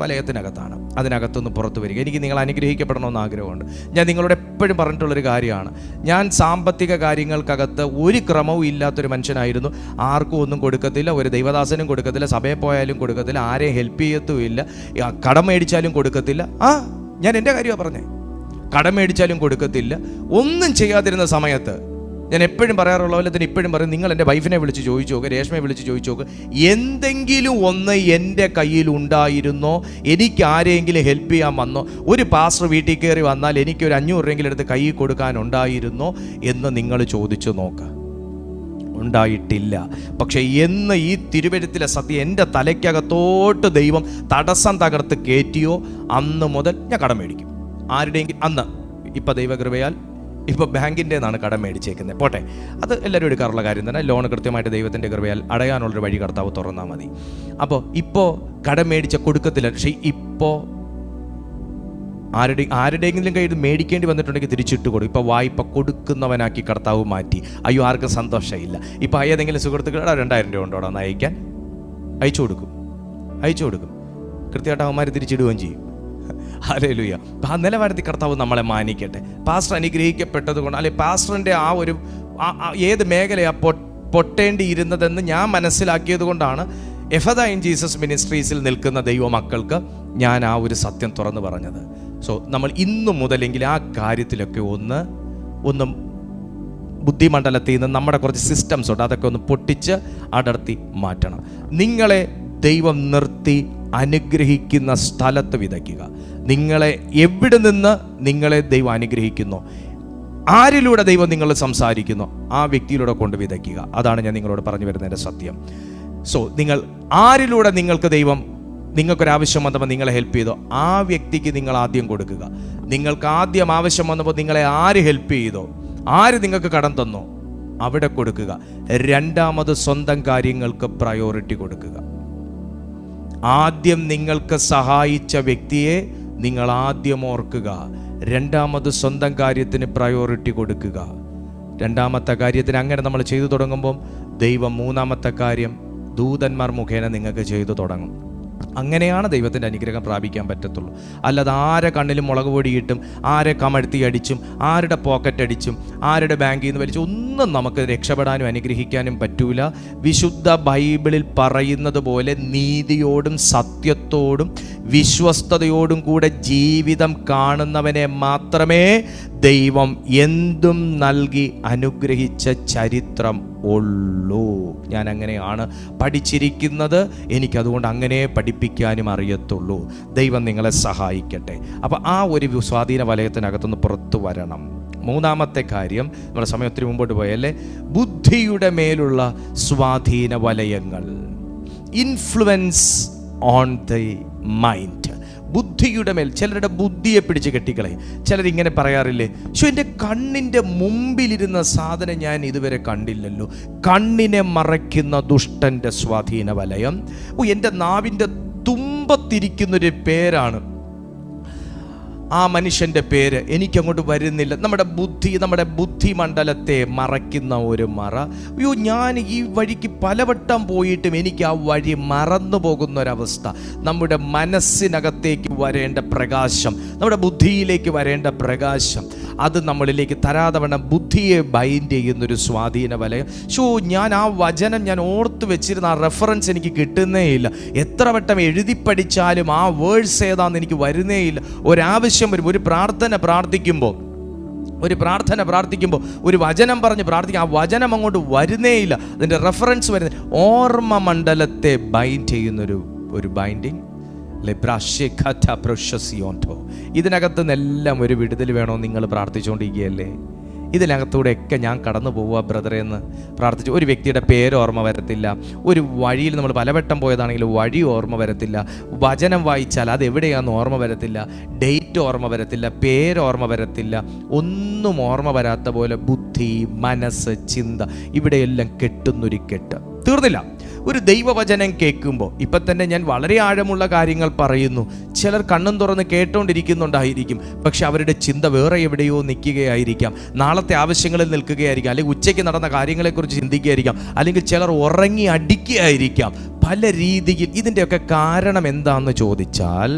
വലയത്തിനകത്താണ്. അതിനകത്തുനിന്ന് പുറത്തു വരിക. എനിക്ക് നിങ്ങൾ അനുഗ്രഹിക്കപ്പെടണമെന്ന് ആഗ്രഹമുണ്ട്. ഞാൻ നിങ്ങളോട് എപ്പോഴും പറഞ്ഞിട്ടുള്ളൊരു കാര്യമാണ്, ഞാൻ സാമ്പത്തിക കാര്യങ്ങൾക്കകത്ത് ഒരു ക്രമവും ഇല്ലാത്തൊരു മനുഷ്യനായിരുന്നു. ആർക്കും ഒന്നും കൊടുക്കത്തില്ല, ഒരു ദൈവദാസനും കൊടുക്കത്തില്ല, സഭയിൽ പോയാലും കൊടുക്കത്തില്ല, ആരെയും ഹെൽപ്പ് ചെയ്യത്തുമില്ല, കടം മേടിച്ചാലും കൊടുക്കത്തില്ല. ഞാൻ എൻ്റെ കാര്യമാണ് പറഞ്ഞേ. കടം മേടിച്ചാലും കൊടുക്കത്തില്ല, ഒന്നും ചെയ്യാതിരുന്ന സമയത്ത് ഞാൻ എപ്പോഴും പറയാറുള്ള പോലെ തന്നെ ഇപ്പോഴും പറയും, നിങ്ങൾ എൻ്റെ വൈഫിനെ വിളിച്ച് ചോദിച്ചു നോക്ക്, രേഷ്മയെ വിളിച്ച് ചോദിച്ചു നോക്ക്, എന്തെങ്കിലും ഒന്ന് എൻ്റെ കയ്യിൽ ഉണ്ടായിരുന്നോ? എനിക്ക് ആരെങ്കിലും ഹെൽപ്പ് ചെയ്യാൻ വന്നോ? ഒരു പാസ്റ്റർ വീട്ടിൽ കയറി വന്നാൽ എനിക്കൊരു 500 രൂപയെങ്കിലും എടുത്ത് കൈ കൊടുക്കാനുണ്ടായിരുന്നോ എന്ന് നിങ്ങൾ ചോദിച്ചു നോക്ക്. ഉണ്ടായിട്ടില്ല. പക്ഷെ എന്ന് ഈ തിരുവെഴുത്തിലെ സത്യം എൻ്റെ തലയ്ക്കകത്തോട്ട് ദൈവം തടസ്സം തകർത്ത് കയറ്റിയോ അന്ന് മുതൽ ഞാൻ കടം മേടിക്കും. ആരുടെയെങ്കിലും അന്ന് ഇപ്പം ദൈവകൃപയാൽ ഇപ്പോൾ ബാങ്കിൻ്റെ നിന്നാണ് കടം മേടിച്ചേക്കുന്നത്, പോട്ടെ, അത് എല്ലാവരും എടുക്കാറുള്ള കാര്യം തന്നെ. ലോൺ കൃത്യമായിട്ട് ദൈവത്തിൻ്റെ കൃപയാൽ അടയാനുള്ളൊരു വഴി കർത്താവ് തുറന്നാൽ മതി. അപ്പോൾ ഇപ്പോൾ കടം മേടിച്ച കൊടുക്കത്തില്ല. പക്ഷേ ഇപ്പോൾ ആരുടെയെങ്കിലും കയ്യിൽ മേടിക്കേണ്ടി വന്നിട്ടുണ്ടെങ്കിൽ തിരിച്ചിട്ട് കൊടുക്കും. ഇപ്പോൾ വായ്പ കൊടുക്കുന്നവനാക്കി കർത്താവ് മാറ്റി. അയ്യോ, ആർക്കും സന്തോഷമില്ല. ഇപ്പോൾ ഏതെങ്കിലും സുഹൃത്തുക്കളുടെ 2000 രൂപ ഉണ്ടോ എന്ന് അയക്കാൻ അയച്ചു കൊടുക്കും. കൃത്യമായിട്ട് അവന്മാർ തിരിച്ചിടുകയും ചെയ്യും. ഹല്ലേലൂയ. ആ നിലവാരത്തിൽ കർത്താവ് നമ്മളെ മാനിക്കട്ടെ. പാസ്റ്റർ അനുഗ്രഹിക്കപ്പെട്ടത് കൊണ്ട്, അല്ലെങ്കിൽ പാസ്റ്ററിൻ്റെ ആ ഒരു ഏത് മേഖലയാണ് പൊട്ടേണ്ടിയിരുന്നതെന്ന് ഞാൻ മനസ്സിലാക്കിയത് കൊണ്ടാണ് എഫദ ഇൻ ജീസസ് മിനിസ്ട്രീസിൽ നിൽക്കുന്ന ദൈവമക്കൾക്ക് ഞാൻ ആ ഒരു സത്യം തുറന്നു പറഞ്ഞത്. സോ നമ്മൾ ഇന്നു മുതലെങ്കിൽ ആ കാര്യത്തിലൊക്കെ ഒന്ന് ബുദ്ധിമണ്ഡലത്തിൽ നിന്ന് നമ്മുടെ കുറച്ച് സിസ്റ്റംസ് ഉണ്ട്, അതൊക്കെ ഒന്ന് പൊട്ടിച്ച് അടർത്തി മാറ്റണം. നിങ്ങളെ ദൈവം നിർത്തി അനുഗ്രഹിക്കുന്ന സ്ഥലത്ത് വിതയ്ക്കുക. നിങ്ങളെ എവിടെ നിന്ന് നിങ്ങളെ ദൈവം അനുഗ്രഹിക്കുന്നു, ആരിലൂടെ ദൈവം നിങ്ങൾ സംസാരിക്കുന്നു, ആ വ്യക്തിയിലൂടെ കൊണ്ട് വിതയ്ക്കുക. അതാണ് ഞാൻ നിങ്ങളോട് പറഞ്ഞു വരുന്നതിൻ്റെ സത്യം. സോ നിങ്ങൾ ആരിലൂടെ നിങ്ങൾക്കൊരാവശ്യം വന്നപ്പോൾ നിങ്ങളെ ഹെൽപ്പ് ചെയ്തോ, ആ വ്യക്തിക്ക് നിങ്ങൾ ആദ്യം കൊടുക്കുക. നിങ്ങൾക്ക് ആദ്യം ആവശ്യം വന്നപ്പോൾ നിങ്ങളെ ആര് ഹെൽപ്പ് ചെയ്തോ, ആര് നിങ്ങൾക്ക് കടം തന്നോ, അവിടെ കൊടുക്കുക. രണ്ടാമത് സ്വന്തം കാര്യങ്ങൾക്ക് പ്രയോറിറ്റി കൊടുക്കുക. ആദ്യം നിങ്ങൾക്ക് സഹായിച്ച വ്യക്തിയെ നിങ്ങൾ ആദ്യം ഓർക്കുക. രണ്ടാമത് സ്വന്തം കാര്യത്തിന് പ്രയോറിറ്റി കൊടുക്കുക. രണ്ടാമത്തെ കാര്യത്തിന് അങ്ങനെ നമ്മൾ ചെയ്തു തുടങ്ങുമ്പം ദൈവം മൂന്നാമത്തെ കാര്യം ദൂതന്മാർ മുഖേന നിങ്ങൾക്ക് ചെയ്തു തുടങ്ങും. അങ്ങനെയാണ് ദൈവത്തിൻ്റെ അനുഗ്രഹം പ്രാപിക്കാൻ പറ്റത്തുള്ളൂ. അല്ലാതെ ആരെ കണ്ണിലും മുളക് പൊടിയിട്ടും ആരെ കമഴ്ത്തി അടിച്ചും ആരുടെ പോക്കറ്റ് അടിച്ചും ആരുടെ ബാങ്കിൽ നിന്ന് വലിച്ചും ഒന്നും നമുക്ക് രക്ഷപ്പെടാനും അനുഗ്രഹിക്കാനും പറ്റൂല. വിശുദ്ധ ബൈബിളിൽ പറയുന്നത് പോലെ നീതിയോടും സത്യത്തോടും വിശ്വസ്തയോടും കൂടെ ജീവിതം കാണുന്നവനെ മാത്രമേ ദൈവം എന്തും നൽകി അനുഗ്രഹിച്ച ചരിത്രം ഉള്ളൂ. ഞാൻ അങ്ങനെയാണ് പഠിച്ചിരിക്കുന്നത്. എനിക്കതുകൊണ്ട് അങ്ങനെ പഠിപ്പിക്കാനും അറിയത്തുള്ളൂ. ദൈവം നിങ്ങളെ സഹായിക്കട്ടെ. അപ്പോൾ ആ ഒരു സ്വാധീന വലയത്തിനകത്തുനിന്ന് പുറത്തു വരണം. മൂന്നാമത്തെ കാര്യം, നമ്മുടെ സമയത്തിന് മുമ്പോട്ട് പോയല്ലേ, ബുദ്ധിയുടെ മേലുള്ള സ്വാധീന വലയങ്ങൾ, ഇൻഫ്ലുവൻസ് ഓൺ ദി മൈൻഡ്. ബുദ്ധിയുടെ മേൽ ചിലരുടെ ബുദ്ധിയെ പിടിച്ച് കെട്ടിക്കളയും. ചിലരിങ്ങനെ പറയാറില്ലേ, പക്ഷെ എൻ്റെ കണ്ണിൻ്റെ മുമ്പിലിരുന്ന സാധനം ഞാൻ ഇതുവരെ കണ്ടില്ലല്ലോ. കണ്ണിനെ മറയ്ക്കുന്ന ദുഷ്ടൻ്റെ സ്വാധീന വലയം. എൻ്റെ നാവിൻ്റെ തുമ്പത്തിരിക്കുന്നൊരു പേരാണ് ആ മനുഷ്യൻ്റെ പേര്, എനിക്കങ്ങോട്ട് വരുന്നില്ല. നമ്മുടെ ബുദ്ധിമണ്ഡലത്തെ മറയ്ക്കുന്ന ഒരു മറ. അയ്യോ, ഞാൻ ഈ വഴിക്ക് പലവട്ടം പോയിട്ടും എനിക്ക് ആ വഴി മറന്നു പോകുന്ന ഒരവസ്ഥ. നമ്മുടെ മനസ്സിനകത്തേക്ക് വരേണ്ട പ്രകാശം, നമ്മുടെ ബുദ്ധിയിലേക്ക് വരേണ്ട പ്രകാശം, അത് നമ്മളിലേക്ക് തരാതെ വേണം ബുദ്ധിയെ ബൈൻഡ് ചെയ്യുന്നൊരു സ്വാധീന വലയം. ഞാൻ ആ വചനം ഞാൻ ഓർത്ത് വെച്ചിരുന്ന ആ റെഫറൻസ് എനിക്ക് കിട്ടുന്നേ ഇല്ല. എത്ര വട്ടം എഴുതി പഠിച്ചാലും ആ വേഴ്സ് ഏതാണെന്ന് എനിക്ക് വരുന്നേ ഇല്ല. ഒരാവശ്യം വരും, ഒരു പ്രാർത്ഥന പ്രാർത്ഥിക്കുമ്പോൾ ഒരു വചനം പറഞ്ഞ് പ്രാർത്ഥിക്കും, ആ വചനം അങ്ങോട്ട് വരുന്നേയില്ല, അതിൻ്റെ റെഫറൻസ് വരുന്നത്. ഓർമ്മ മണ്ഡലത്തെ ബൈൻഡ് ചെയ്യുന്നൊരു ബൈൻഡിങ്. ഇതിനകത്ത് നിന്നെല്ലാം ഒരു വിടുതൽ വേണമെന്ന് നിങ്ങൾ പ്രാർത്ഥിച്ചുകൊണ്ടിരിക്കുകയല്ലേ? ഇതിനകത്തൂടെയൊക്കെ ഞാൻ കടന്നു പോവുക ബ്രദറെ എന്ന് പ്രാർത്ഥിച്ചു. ഒരു വ്യക്തിയുടെ പേര് ഓർമ്മ വരത്തില്ല, ഒരു വഴിയിൽ നമ്മൾ പലവട്ടം പോയതാണെങ്കിൽ വഴി ഓർമ്മ വരത്തില്ല, വചനം വായിച്ചാൽ അത് എവിടെയാണെന്ന് ഓർമ്മ വരത്തില്ല, ഡേറ്റ് ഓർമ്മ വരത്തില്ല, പേര് ഓർമ്മ വരത്തില്ല, ഒന്നും ഓർമ്മ വരാത്ത പോലെ ബുദ്ധി, മനസ്സ്, ചിന്ത ഇവിടെയെല്ലാം കെട്ടുന്നൊരു കെട്ട്. തീർന്നില്ല. ഒരു ദൈവവചനം കേൾക്കുമ്പോൾ ഇപ്പം തന്നെ ഞാൻ വളരെ ആഴമുള്ള കാര്യങ്ങൾ പറയുന്നു. ചിലർ കണ്ണും തുറന്ന് കേട്ടോണ്ടിരിക്കുന്നുണ്ടായിരിക്കും, പക്ഷെ അവരുടെ ചിന്ത വേറെ എവിടെയോ നിൽക്കുകയായിരിക്കാം, നാളത്തെ ആവശ്യങ്ങളിൽ നിൽക്കുകയായിരിക്കാം, അല്ലെങ്കിൽ ഉച്ചയ്ക്ക് നടന്ന കാര്യങ്ങളെക്കുറിച്ച് ചിന്തിക്കുകയായിരിക്കാം, അല്ലെങ്കിൽ ചിലർ ഉറങ്ങി അടിക്കുകയായിരിക്കാം. പല രീതിയിൽ. ഇതിൻ്റെയൊക്കെ കാരണം എന്താണെന്ന് ചോദിച്ചാൽ,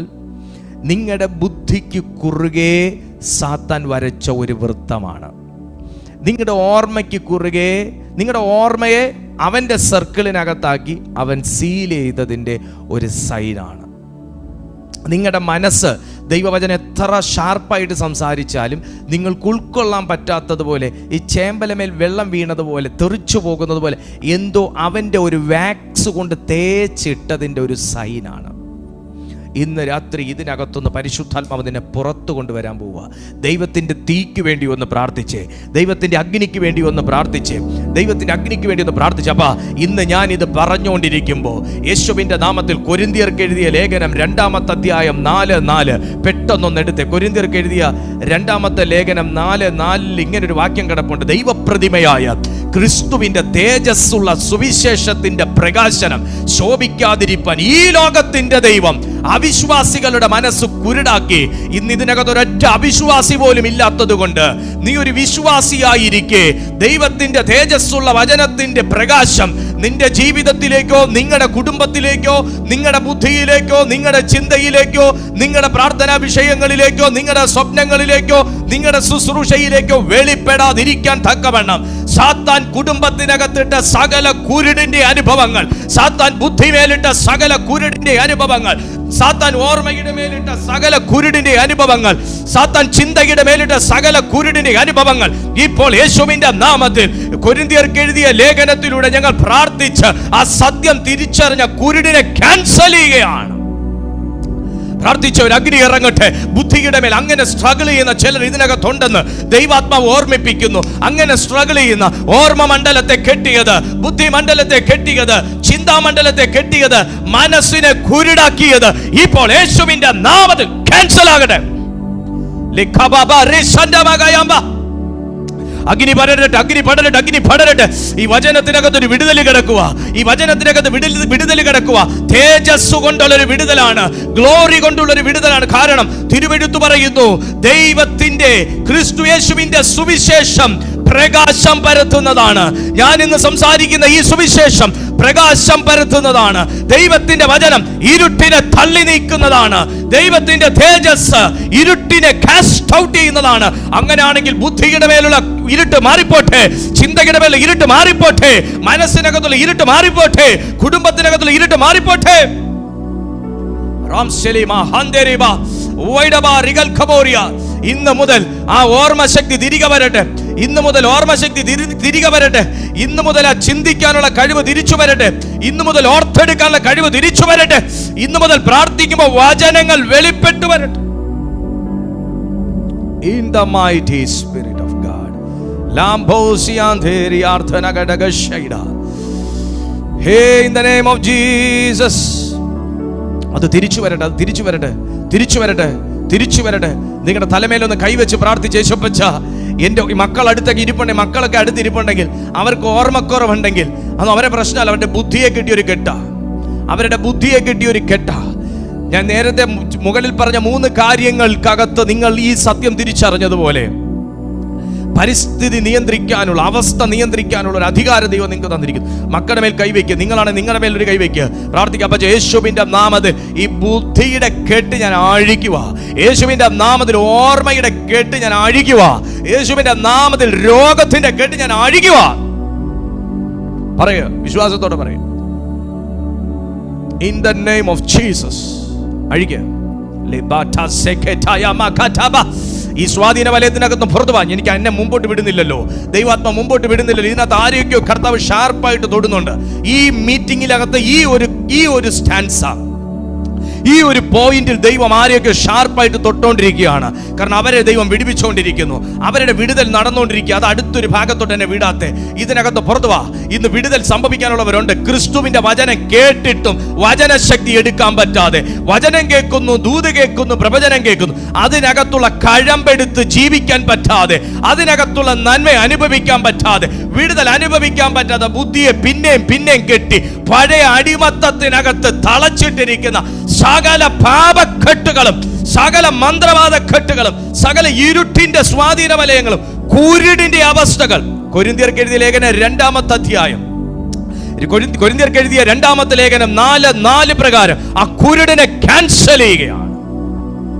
നിങ്ങളുടെ ബുദ്ധിക്ക് കുറുകെ സാത്താൻ വരച്ച ഒരു വൃത്തമാണ്. നിങ്ങളുടെ ഓർമ്മയ്ക്ക് കുറുകെ, നിങ്ങളുടെ ഓർമ്മയെ അവൻ്റെ സർക്കിളിനകത്താക്കി അവൻ സീൽ ചെയ്തതിൻ്റെ ഒരു സൈനാണ്. നിങ്ങളുടെ മനസ്സ് ദൈവവചനം എത്ര ഷാർപ്പായിട്ട് സംസാരിച്ചാലും നിങ്ങൾക്ക് ഉൾക്കൊള്ളാൻ പറ്റാത്തതുപോലെ, ഈ ചേമ്പലമേൽ വെള്ളം വീണതുപോലെ, തെറിച്ചു പോകുന്നത് പോലെ എന്തോ അവൻ്റെ ഒരു വാക്സ് കൊണ്ട് തേച്ചിട്ടതിൻ്റെ ഒരു സൈനാണ്. ഇന്ന് രാത്രി ഇതിനകത്തൊന്ന് പരിശുദ്ധാത്മാവ് നിന്നെ പുറത്തു കൊണ്ടുവരാൻ പോവുക. ദൈവത്തിൻ്റെ തീക്ക് വേണ്ടി ഒന്ന് പ്രാർത്ഥിച്ചേ, ദൈവത്തിൻ്റെ അഗ്നിക്ക് വേണ്ടി ഒന്ന് പ്രാർത്ഥിച്ചേ, ദൈവത്തിൻ്റെ അഗ്നിക്ക് വേണ്ടി ഒന്ന് പ്രാർത്ഥിച്ചേ. അപ്പാ, ഇന്ന് ഞാനിത് പറഞ്ഞുകൊണ്ടിരിക്കുമ്പോൾ യേശുവിൻ്റെ നാമത്തിൽ കൊരിന്ത്യർക്ക് എഴുതിയ ലേഖനം 2-ാമത്തെ അധ്യായം 4:4 പെട്ടെന്നൊന്ന് എടുത്തേ. കൊരിന്ത്യർക്ക് എഴുതിയ 2-ാമത്തെ ലേഖനം 4:4 ഇങ്ങനൊരു വാക്യം കിടപ്പുണ്ട്: ദൈവപ്രതിമയായ ക്രിസ്തുവിന്റെ തേജസ്സുള്ള സുവിശേഷത്തിന്റെ പ്രകാശനം ശോഭിക്കാതിരിപ്പാൻ ഈ ലോകത്തിന്റെ ദൈവം അവിശ്വാസികളുടെ മനസ്സ് കുരുടാക്കി. ഇന്ന് ഇതിനകത്ത് ഒരൊറ്റ അവിശ്വാസി പോലും ഇല്ലാത്തത് കൊണ്ട് നീ ഒരു വിശ്വാസിയായിരിക്കെ ദൈവത്തിന്റെ തേജസ്സുള്ള വചനത്തിന്റെ പ്രകാശം നിന്റെ ജീവിതത്തിലേക്കോ, നിങ്ങളുടെ കുടുംബത്തിലേക്കോ, നിങ്ങളുടെ ബുദ്ധിയിലേക്കോ, നിങ്ങളുടെ ചിന്തയിലേക്കോ, നിങ്ങളുടെ പ്രാർത്ഥനാ വിഷയങ്ങളിലേക്കോ, നിങ്ങളുടെ സ്വപ്നങ്ങളിലേക്കോ, നിങ്ങളുടെ ശുശ്രൂഷയിലേക്കോ വെളിപ്പെടാതിരിക്കാൻ തക്കവണ്ണം സാത്താൻ കുടുംബത്തിനകത്തിട്ട സകല കുരുടിന്റെ അനുഭവങ്ങൾ, സാത്താൻ ബുദ്ധിമേലിട്ട സകല കുരുടിന്റെ അനുഭവങ്ങൾ, സാത്താൻ ഓർമ്മയുടെ മേലിട്ട സകല കുരുടിന്റെ അനുഭവങ്ങൾ, സാത്താൻ ചിന്തയുടെ മേലിട്ട സകല കുരുടിന്റെ അനുഭവങ്ങൾ ഇപ്പോൾ യേശുവിന്റെ നാമത്തിൽ കൊരിന്ത്യർക്ക് എഴുതിയ ലേഖനത്തിലൂടെ ഞങ്ങൾ പ്രാർത്ഥിച്ച് ആ സത്യം തിരിച്ചറിഞ്ഞ കുരുടിനെ ക്യാൻസൽ ചെയ്യുകയാണ്. പ്രാർത്ഥിച്ചവർ അഗ്നി ഇറങ്ങട്ടെ. ബുദ്ധിയുടെ മേൽ അങ്ങനെ സ്ട്രഗിൾ ചെയ്യുന്ന ചിലർ ഇതിനകത്തുണ്ടെന്ന് ദൈവാത്മാവ് ഓർമ്മിപ്പിക്കുന്നു. അങ്ങനെ സ്ട്രഗിൾ ചെയ്യുന്ന ഓർമ്മ മണ്ഡലത്തെ കെട്ടിയത്, ബുദ്ധി മണ്ഡലത്തെ കെട്ടിയത്, ചിന്താമണ്ഡലത്തെ കെട്ടിയത്, മനസ്സിനെ കുരുടാക്കിയത് ഇപ്പോൾ യേശുവിന്റെ നാമത്തിൽ ക്യാൻസൽ ആകട്ടെ. അഗ്നി പടരട്ടെ, അഗ്നി പടരട്ടെ, അഗ്നി പടരട്ടെ. ഈ വചനത്തിനകത്തൊരു വിടുതൽ കിടക്കുക, ഈ വചനത്തിനകത്ത് വിടുതൽ കിടക്കുക. തേജസ് കൊണ്ടുള്ളൊരു വിടുതലാണ്, ഗ്ലോറി കൊണ്ടുള്ളൊരു വിടുതലാണ്. കാരണം തിരുവെഴുത്ത് പറയുന്നു, ദൈവത്തിന്റെ ക്രിസ്തു യേശുവിന്റെ സുവിശേഷം പ്രകാശം പരത്തുന്നതാണ്. ഞാൻ ഇന്ന് സംസാരിക്കുന്ന ഈ സുവിശേഷം പ്രകാശം പരത്തുന്നതാണ്. ദൈവത്തിന്റെ വചനം ഇരുട്ടിനെ തള്ളി നീക്കുന്നതാണ്. ദൈവത്തിന്റെ തേജസ് ഇരുട്ടിനെ കാസ്റ്റ് ഔട്ട് ചെയ്യുന്നതാണ്. അങ്ങനെയാണെങ്കിൽ ബുദ്ധിയുടെ മേലുള്ള ഇരുട്ട് മാറിപ്പോട്ടെ, ചിന്തയുടെ മേലുള്ള ഇരുട്ട് മാറിപ്പോട്ടെ, മനസ്സിനകത്തുള്ള ഇരുട്ട് മാറിപ്പോട്ടെ, കുടുംബത്തിനകത്തുള്ള ഇരുട്ട് മാറിപ്പോട്ടെ. ഇന്ന് മുതൽ ആ ഓർമ്മശക്തി തിരികെ വരട്ടെ. ഇന്ന് മുതൽ ഓർമ്മശക്തി തിരികെ വരട്ടെ. ഇന്ന് മുതൽ ആ ചിന്തിക്കാനുള്ള കഴിവ് തിരിച്ചു വരട്ടെ. ഇന്ന് മുതൽ ഓർത്തെടുക്കാനുള്ള കഴിവ് തിരിച്ചു വരട്ടെ. ഇന്ന് മുതൽ പ്രാർത്ഥിക്കുമ്പോൾ വചനങ്ങൾ വെളിപ്പെട്ടു വരട്ടെ. In the mighty Spirit of God. Hey, in the name of Jesus. അത് തിരിച്ചു വരട്ടെ, അത് തിരിച്ചു വരട്ടെ, തിരിച്ചു വരട്ടെ, തിരിച്ചു വരട്ടെ. നിങ്ങളുടെ തലമേലൊന്ന് കൈവച്ച് പ്രാർത്ഥിച്ച് യേശുപ്പച്ച, എൻ്റെ മക്കൾ അടുത്തൊക്കെ ഇരിപ്പുണ്ടെങ്കിൽ, മക്കളൊക്കെ അടുത്തിരിപ്പുണ്ടെങ്കിൽ, അവർക്ക് ഓർമ്മക്കുറവുണ്ടെങ്കിൽ, അത് അവരെ പ്രശ്നമല്ല, അവരുടെ ബുദ്ധിയെ കിട്ടിയൊരു കെട്ട, അവരുടെ ബുദ്ധിയെ കിട്ടിയൊരു കെട്ട. ഞാൻ നേരത്തെ മുകളിൽ പറഞ്ഞ 3 കാര്യങ്ങൾക്കകത്ത് നിങ്ങൾ ഈ സത്യം തിരിച്ചറിഞ്ഞതുപോലെ പരിസ്ഥിതി നിയന്ത്രിക്കാനുള്ള, അവസ്ഥ നിയന്ത്രിക്കാനുള്ള ഒരു അധികാരം ദൈവം നിങ്ങൾക്ക് തന്നിരിക്കുന്നു. മക്കളുടെ മേൽ കൈവയ്ക്കുക. നിങ്ങളാണ് നിങ്ങളുടെ മേൽ ഒരു കൈവയ്ക്കുക. പ്രാർത്ഥിക്കുക. അപ്പ യേശുവിന്റെ നാമത്തിൽ ഈ ബുദ്ധിയുടെ കെട്ട് ഞാൻ അഴിക്കുക. യേശുവിന്റെ നാമത്തിൽ ഓർമ്മയുടെ കെട്ട് ഞാൻ അഴിക്കുക. യേശുവിന്റെ നാമത്തിൽ രോഗത്തിന്റെ കെട്ട് ഞാൻ അഴിക്കുക. പറയുക, വിശ്വാസത്തോടെ പറയുക. In the name of Jesus. അഴിക്കുക. ഈ സ്വാധീന വലയത്തിനകത്ത് പുറത്തു പോകാൻ എനിക്ക് എന്നെ മുമ്പോട്ട് വിടുന്നില്ലല്ലോ, ദൈവാത്മ മുമ്പോട്ട് വിടുന്നില്ലല്ലോ. ഇതിനകത്ത് ആരെയൊക്കെയോ കർത്താവ് ഷാർപ്പായിട്ട് തൊടുന്നുണ്ട്. ഈ മീറ്റിംഗിനകത്ത് ഈ ഒരു സ്റ്റാൻസ, ഈ ഒരു പോയിന്റിൽ ദൈവം ആരെയൊക്കെ ഷാർപ്പായിട്ട് തൊട്ടുകൊണ്ടിരിക്കുകയാണ്. കാരണം അവരെ ദൈവം വിടുവിച്ചുകൊണ്ടിരിക്കുന്നു. അവരുടെ വിടുതൽ നടന്നുകൊണ്ടിരിക്കുക. അത് അടുത്തൊരു ഭാഗത്തോട്ട് എന്നെ വിടാത്തെ. ഇതിനകത്ത് പുറത്തു വാ. ഇന്ന് വിടുതൽ സംഭവിക്കാനുള്ളവരുണ്ട്. ക്രിസ്തുവിന്റെ വചനം കേട്ടിട്ടും വചനശക്തി എടുക്കാൻ പറ്റാതെ, വചനം കേൾക്കുന്നു, ദൂത് കേൾക്കുന്നു, പ്രവചനം കേൾക്കുന്നു, അതിനകത്തുള്ള കഴമ്പെടുത്ത് ജീവിക്കാൻ പറ്റാതെ, അതിനകത്തുള്ള നന്മ അനുഭവിക്കാൻ പറ്റാതെ, വിടുതൽ അനുഭവിക്കാൻ പറ്റാതെ ബുദ്ധിയെ പിന്നെയും പിന്നെയും കെട്ടി പഴയ അടിമത്തത്തിനകത്ത് തളച്ചിട്ടിരിക്കുന്ന സകല പാപക്കെട്ടുകളും, സകല മന്ത്രവാദ കെട്ടുകളും, സകല ഇരുട്ടിന്റെ സ്വാധീന വലയങ്ങളും, കുരുടിന്റെ അവസ്ഥകൾ. കൊരിന്ത്യർക്ക് എഴുതിയ ലേഖനം 2-ാമത്തെ അധ്യായം, കൊരിന്ത്യർക്ക് എഴുതിയ 2-ാമത്തെ ലേഖനം 4:4 പ്രകാരം ആ കുരുടിനെ ക്യാൻസൽ ചെയ്യുകയാണ്.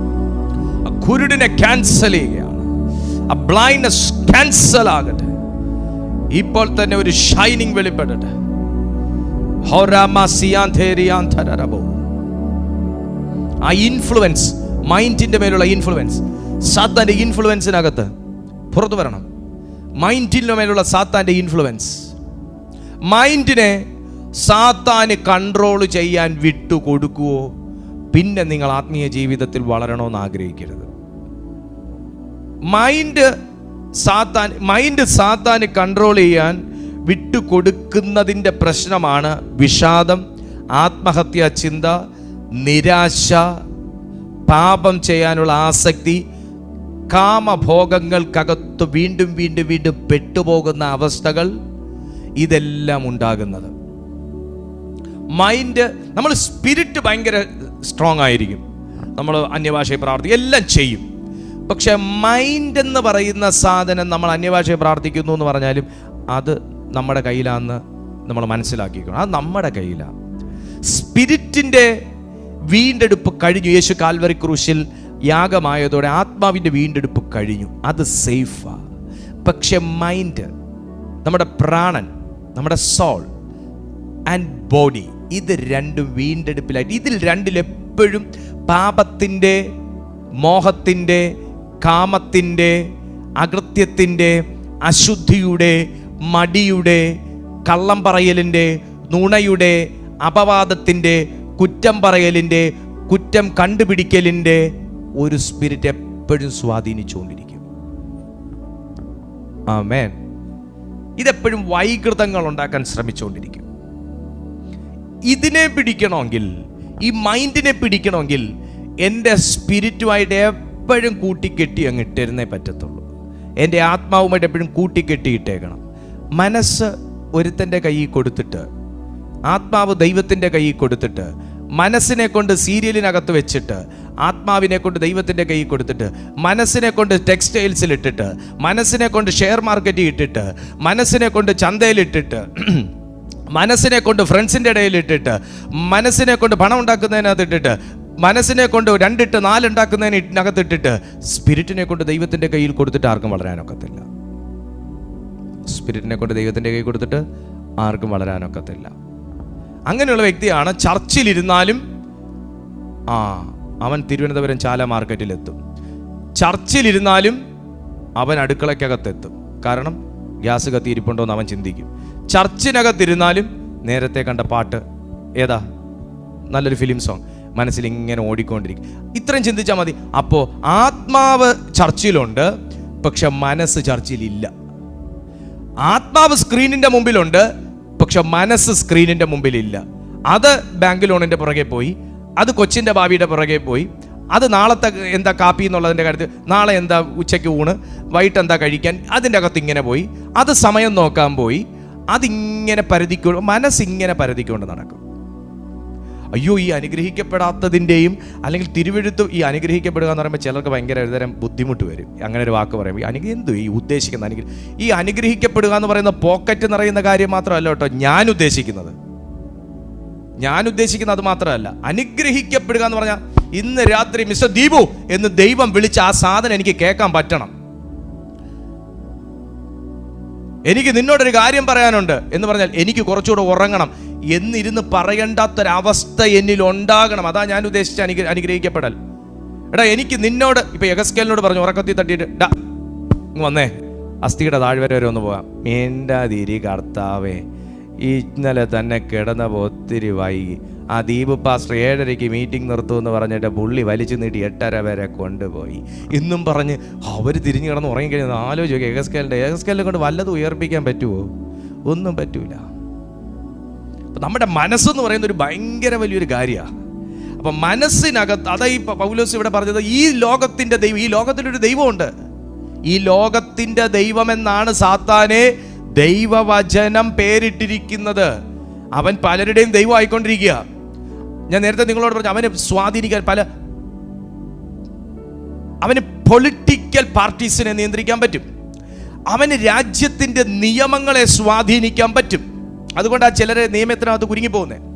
ആ കുരുടിനെ ക്യാൻസൽ ചെയ്യുകയാണ്. ആ ബ്ലൈൻഡ്നെസ് ക്യാൻസൽ ആകട്ടെ. ഇപ്പോൾ തന്നെ ഒരു ഷൈനിങ് വെളിപ്പെടട്ടെ. ആ ഇൻഫ്ലുവൻസ്, മൈൻഡിന്റെ മേലുള്ള ഇൻഫ്ലുവൻസ്, സാത്താന്റെ ഇൻഫ്ലുവൻസിനകത്ത് പുറത്തു വരണം. മൈൻഡിന്റെ മേലുള്ള സാത്താന്റെ ഇൻഫ്ലുവൻസ്, മൈൻഡിനെ സാത്താന് കൺട്രോൾ ചെയ്യാൻ വിട്ടുകൊടുക്കുവോ പിന്നെ നിങ്ങൾ ആത്മീയ ജീവിതത്തിൽ വളരണമെന്ന് ആഗ്രഹിക്കരുത്. മൈൻഡ് സാത്താന് കൺട്രോൾ ചെയ്യാൻ വിട്ടുകൊടുക്കുന്നതിൻ്റെ പ്രശ്നമാണ് വിഷാദം, ആത്മഹത്യാ ചിന്ത, നിരാശ, പാപം ചെയ്യാനുള്ള ആസക്തി, കാമഭോഗങ്ങൾക്കകത്ത് വീണ്ടും വീണ്ടും വീണ്ടും പെട്ടുപോകുന്ന അവസ്ഥകൾ, ഇതെല്ലാം ഉണ്ടാകുന്നത്. മൈൻഡ്, നമ്മൾ സ്പിരിറ്റ് ഭയങ്കര സ്ട്രോങ് ആയിരിക്കും, നമ്മൾ അന്യഭാഷയെ പ്രാർത്ഥിക്കും, എല്ലാം ചെയ്യും. പക്ഷെ മൈൻഡ് എന്ന് പറയുന്ന സാധനം, നമ്മൾ അന്യഭാഷയെ പ്രാർത്ഥിക്കുന്നു എന്ന് പറഞ്ഞാലും അത് നമ്മുടെ കയ്യിലാണെന്ന് നമ്മൾ മനസ്സിലാക്കിക്കണം. അത് നമ്മുടെ കയ്യിലാണ്. സ്പിരിറ്റിൻ്റെ വീണ്ടെടുപ്പ് കഴിഞ്ഞു. യേശു കാൽവറി ക്രൂശിൽ യാഗമായതോടെ ആത്മാവിൻ്റെ വീണ്ടെടുപ്പ് കഴിഞ്ഞു. അത് സേഫാണ്. പക്ഷെ മൈൻഡ്, നമ്മുടെ പ്രാണൻ, നമ്മുടെ സോൾ ആൻഡ് ബോഡി, ഇത് രണ്ടും വീണ്ടെടുപ്പിലായിട്ട്, ഇതിൽ രണ്ടിലെപ്പോഴും പാപത്തിൻ്റെ, മോഹത്തിൻ്റെ, കാമത്തിൻ്റെ, അകൃത്യത്തിൻ്റെ, അശുദ്ധിയുടെ, മടിയുടെ, കള്ളം പറയലിൻ്റെ, നുണയുടെ, അപവാദത്തിൻ്റെ, കുറ്റം പറയലിൻ്റെ, കുറ്റം കണ്ടുപിടിക്കലിൻ്റെ ഒരു സ്പിരിറ്റ് എപ്പോഴും സ്വാധീനിച്ചുകൊണ്ടിരിക്കും. ആമേൻ. ഇതെപ്പോഴും വൈകൃതങ്ങൾ ഉണ്ടാക്കാൻ ശ്രമിച്ചുകൊണ്ടിരിക്കും. ഇതിനെ പിടിക്കണമെങ്കിൽ, ഈ മൈൻഡിനെ പിടിക്കണമെങ്കിൽ എൻ്റെ സ്പിരിറ്റുമായിട്ട് എപ്പോഴും കൂട്ടിക്കെട്ടി അങ്ങ് ഇട്ടിരുന്നേ പറ്റത്തുള്ളൂ. എൻ്റെ ആത്മാവുമായിട്ട് എപ്പോഴും കൂട്ടിക്കെട്ടിയിട്ടേക്കണം. മനസ്സ് ഒരുത്തൻ്റെ കയ്യിൽ കൊടുത്തിട്ട്, ആത്മാവ് ദൈവത്തിൻ്റെ കയ്യിൽ കൊടുത്തിട്ട്, മനസ്സിനെ കൊണ്ട് സീരിയലിനകത്ത് വെച്ചിട്ട്, ആത്മാവിനെ കൊണ്ട് ദൈവത്തിൻ്റെ കയ്യിൽ കൊടുത്തിട്ട്, മനസ്സിനെ കൊണ്ട് ടെക്സ്റ്റൈൽസിൽ ഇട്ടിട്ട്, മനസ്സിനെ കൊണ്ട് ഷെയർ മാർക്കറ്റിൽ ഇട്ടിട്ട്, മനസ്സിനെ കൊണ്ട് ചന്തയിലിട്ടിട്ട്, മനസ്സിനെ കൊണ്ട് ഫ്രണ്ട്സിൻ്റെ ഇടയിൽ ഇട്ടിട്ട്, മനസ്സിനെ കൊണ്ട് പണം ഉണ്ടാക്കുന്നതിനകത്ത് ഇട്ടിട്ട്, മനസ്സിനെ കൊണ്ട് 2 4 ഉണ്ടാക്കുന്നതിനകത്ത് ഇട്ടിട്ട്, സ്പിരിറ്റിനെ കൊണ്ട് ദൈവത്തിൻ്റെ കയ്യിൽ കൊടുത്തിട്ട് ആർക്കും വളരാനൊക്കത്തില്ല. സ്പിരിറ്റിനെ കൊണ്ട് ദൈവത്തിൻ്റെ കയ്യിൽ കൊടുത്തിട്ട് ആർക്കും വളരാനൊക്കത്തില്ല. അങ്ങനെയുള്ള വ്യക്തിയാണ് ചർച്ചിലിരുന്നാലും അവൻ തിരുവനന്തപുരം ചാല മാർക്കറ്റിലെത്തും, ചർച്ചിലിരുന്നാലും അവൻ അടുക്കളയ്ക്കകത്തെത്തും. കാരണം ഗ്യാസ് കത്തിയിരിപ്പുണ്ടോ എന്ന് അവൻ ചിന്തിക്കും. ചർച്ചിനകത്തിരുന്നാലും നേരത്തെ കണ്ട പാട്ട് ഏതാ, നല്ലൊരു ഫിലിം സോങ് മനസ്സിൽ ഇങ്ങനെ ഓടിക്കൊണ്ടിരിക്കും. ഇത്രയും ചിന്തിച്ചാൽ മതി. അപ്പോൾ ആത്മാവ് ചർച്ചിലുണ്ട്, പക്ഷെ മനസ്സ് ചർച്ചിലില്ല. ആത്മാവ് സ്ക്രീനിന്റെ മുമ്പിലുണ്ട്, പക്ഷെ മനസ്സ് സ്ക്രീനിന്റെ മുമ്പിലില്ല. അത് ബാങ്ക് ലോണിന്റെ പുറകെ പോയി, അത് കൊച്ചിന്റെ ഭാവിയുടെ പുറകെ പോയി, അത് നാളത്തെ എന്താ കാപ്പി എന്നുള്ളതിൻ്റെ കാര്യത്തിൽ, നാളെ എന്താ ഉച്ചയ്ക്ക് ഊണ്, വൈകിട്ട് എന്താ കഴിക്കാൻ, അതിൻ്റെ അകത്ത് ഇങ്ങനെ പോയി, അത് സമയം നോക്കാൻ പോയി, അതിങ്ങനെ പരതിക്കൊണ്ട് മനസ്സിങ്ങനെ പരതിക്കൊണ്ട് നടക്കും. അയ്യോ, ഈ അനുഗ്രഹിക്കപ്പെടാത്തതിൻ്റെയും അല്ലെങ്കിൽ തിരുവെഴുത്ത് ഈ അനുഗ്രഹിക്കപ്പെടുക എന്ന് പറയുമ്പോൾ ചിലർക്ക് ഭയങ്കര ഒരുതരം ബുദ്ധിമുട്ട് വരും. അങ്ങനെ ഒരു വാക്ക് പറയുമ്പോൾ എന്തു ഈ ഉദ്ദേശിക്കുന്ന ഈ അനുഗ്രഹിക്കപ്പെടുക എന്ന് പറയുന്ന പോക്കറ്റ് നിറയുന്ന കാര്യം മാത്രമല്ല കേട്ടോ ഞാൻ ഉദ്ദേശിക്കുന്നത് അത് മാത്രമല്ല. അനുഗ്രഹിക്കപ്പെടുക എന്ന് പറഞ്ഞാൽ ഇന്ന് രാത്രി മിസ്റ്റർ ദീപു എന്ന് ദൈവം വിളിച്ച ആ സാധനം എനിക്ക് കേൾക്കാൻ പറ്റണം. എനിക്ക് നിന്നോടൊരു കാര്യം പറയാനുണ്ട് എന്ന് പറഞ്ഞാൽ എനിക്ക് കുറച്ചുകൂടെ ഉറങ്ങണം എന്നിരുന്ന് പറയേണ്ടാത്തൊരവസ്ഥ എന്നിൽ ഉണ്ടാകണം. അതാ ഞാൻ ഉദ്ദേശിച്ച അനുഗ്രഹിക്കപ്പെടൽ. എടാ, എനിക്ക് നിന്നോട് ഇപ്പൊ യഗസ്കേലിനോട് പറഞ്ഞു, ഉറക്കത്തിൽ തട്ടിയിട്ട് ഡാ ഇങ്ങ് വന്നേ, അസ്ഥിയുടെ താഴ്വര വരെ ഒന്ന് പോകാം. മിണ്ടാതിരി കർത്താവേ, ഇന്നലെ തന്നെ കിടന്നപ്പോൾ ഒത്തിരി വൈകി. ആ ദീപ് പാസ്റ്റർ 7:30 മീറ്റിംഗ് നിർത്തുമെന്ന് പറഞ്ഞിട്ട് പുള്ളി വലിച്ചു നീട്ടി 8:30 വരെ കൊണ്ടുപോയി ഇന്നും പറഞ്ഞ് അവർ തിരിഞ്ഞു കിടന്ന് ഉറങ്ങിക്കഴിഞ്ഞാൽ ആലോചിക്കുക. യഗസ്കേലിനെ കൊണ്ട് വല്ലതും ഉയർപ്പിക്കാൻ പറ്റുമോ? ഒന്നും പറ്റൂല. അപ്പം നമ്മുടെ മനസ്സെന്ന് പറയുന്ന ഒരു ഭയങ്കര വലിയൊരു കാര്യമാണ്. അപ്പം മനസ്സിനകത്ത് അതാ ഈ പൗലോസ് ഇവിടെ പറഞ്ഞത്, ഈ ലോകത്തിൻ്റെ ദൈവം, ഈ ലോകത്തിലൊരു ദൈവമുണ്ട്. ഈ ലോകത്തിൻ്റെ ദൈവമെന്നാണ് സാത്താനെ ദൈവവചനം പേരിട്ടിരിക്കുന്നത്. അവൻ പലരുടെയും ദൈവം ആയിക്കൊണ്ടിരിക്കുക. ഞാൻ നേരത്തെ നിങ്ങളോട് പറഞ്ഞു, അവനെ സ്വാധീനിക്കാൻ അവന് പൊളിറ്റിക്കൽ പാർട്ടീസിനെ നിയന്ത്രിക്കാൻ പറ്റും, അവന് രാജ്യത്തിൻ്റെ നിയമങ്ങളെ സ്വാധീനിക്കാൻ പറ്റും. അതുകൊണ്ടാണ് ചിലരെ നിയമത്തിനകത്ത് കുരുങ്ങിപ്പോകുന്നത്.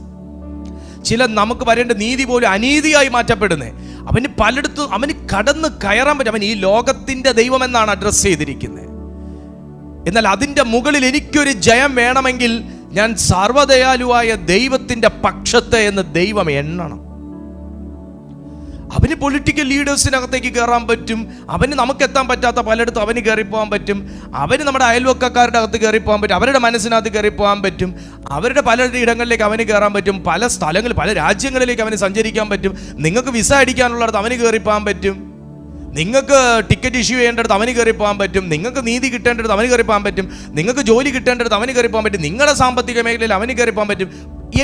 ചില നമുക്ക് വരേണ്ട നീതി പോലും അനീതിയായി മാറ്റപ്പെടുന്നത്. അവന് പലയിടത്തും അവന് കടന്ന് കയറാൻ പറ്റും. അവൻ ഈ ലോകത്തിൻ്റെ ദൈവമെന്നാണ് അഡ്രസ്സ് ചെയ്തിരിക്കുന്നത്. എന്നാൽ അതിൻ്റെ മുകളിൽ എനിക്കൊരു ജയം വേണമെങ്കിൽ ഞാൻ സർവ്വദയാലുവായ ദൈവത്തിൻ്റെ പക്ഷത്തെ എന്ന് ദൈവം എണ്ണണം. അവന് പൊളിറ്റിക്കൽ ലീഡേഴ്സിനകത്തേക്ക് കയറാൻ പറ്റും, അവന് നമുക്കെത്താൻ പറ്റാത്ത പലയിടത്തും അവന് കയറിപ്പോകാൻ പറ്റും, അവന് നമ്മുടെ അയൽവക്കക്കാരുടെ അകത്ത് കയറിപ്പോകാൻ പറ്റും, അവരുടെ മനസ്സിനകത്ത് കയറിപ്പോകാൻ പറ്റും, അവരുടെ പല ഇടങ്ങളിലേക്ക് അവന് കയറാൻ പറ്റും, പല സ്ഥലങ്ങളിൽ പല രാജ്യങ്ങളിലേക്ക് അവന് സഞ്ചരിക്കാൻ പറ്റും. നിങ്ങൾക്ക് വിസ അടിക്കാനുള്ളിടത്ത് അവന് കയറിപ്പോകാൻ പറ്റും, നിങ്ങൾക്ക് ടിക്കറ്റ് ഇഷ്യൂ ചെയ്യേണ്ടടുത്ത് അവന് കയറിപ്പോകാൻ പറ്റും, നിങ്ങൾക്ക് നീതി കിട്ടേണ്ടടുത്ത് അവന് കയറിപ്പോകാൻ പറ്റും, നിങ്ങൾക്ക് ജോലി കിട്ടേണ്ടടുത്ത് അവന് കയറിപ്പോകാൻ പറ്റും, നിങ്ങളുടെ സാമ്പത്തിക മേഖലയിൽ അവന് കയറിപ്പോകാൻ പറ്റും.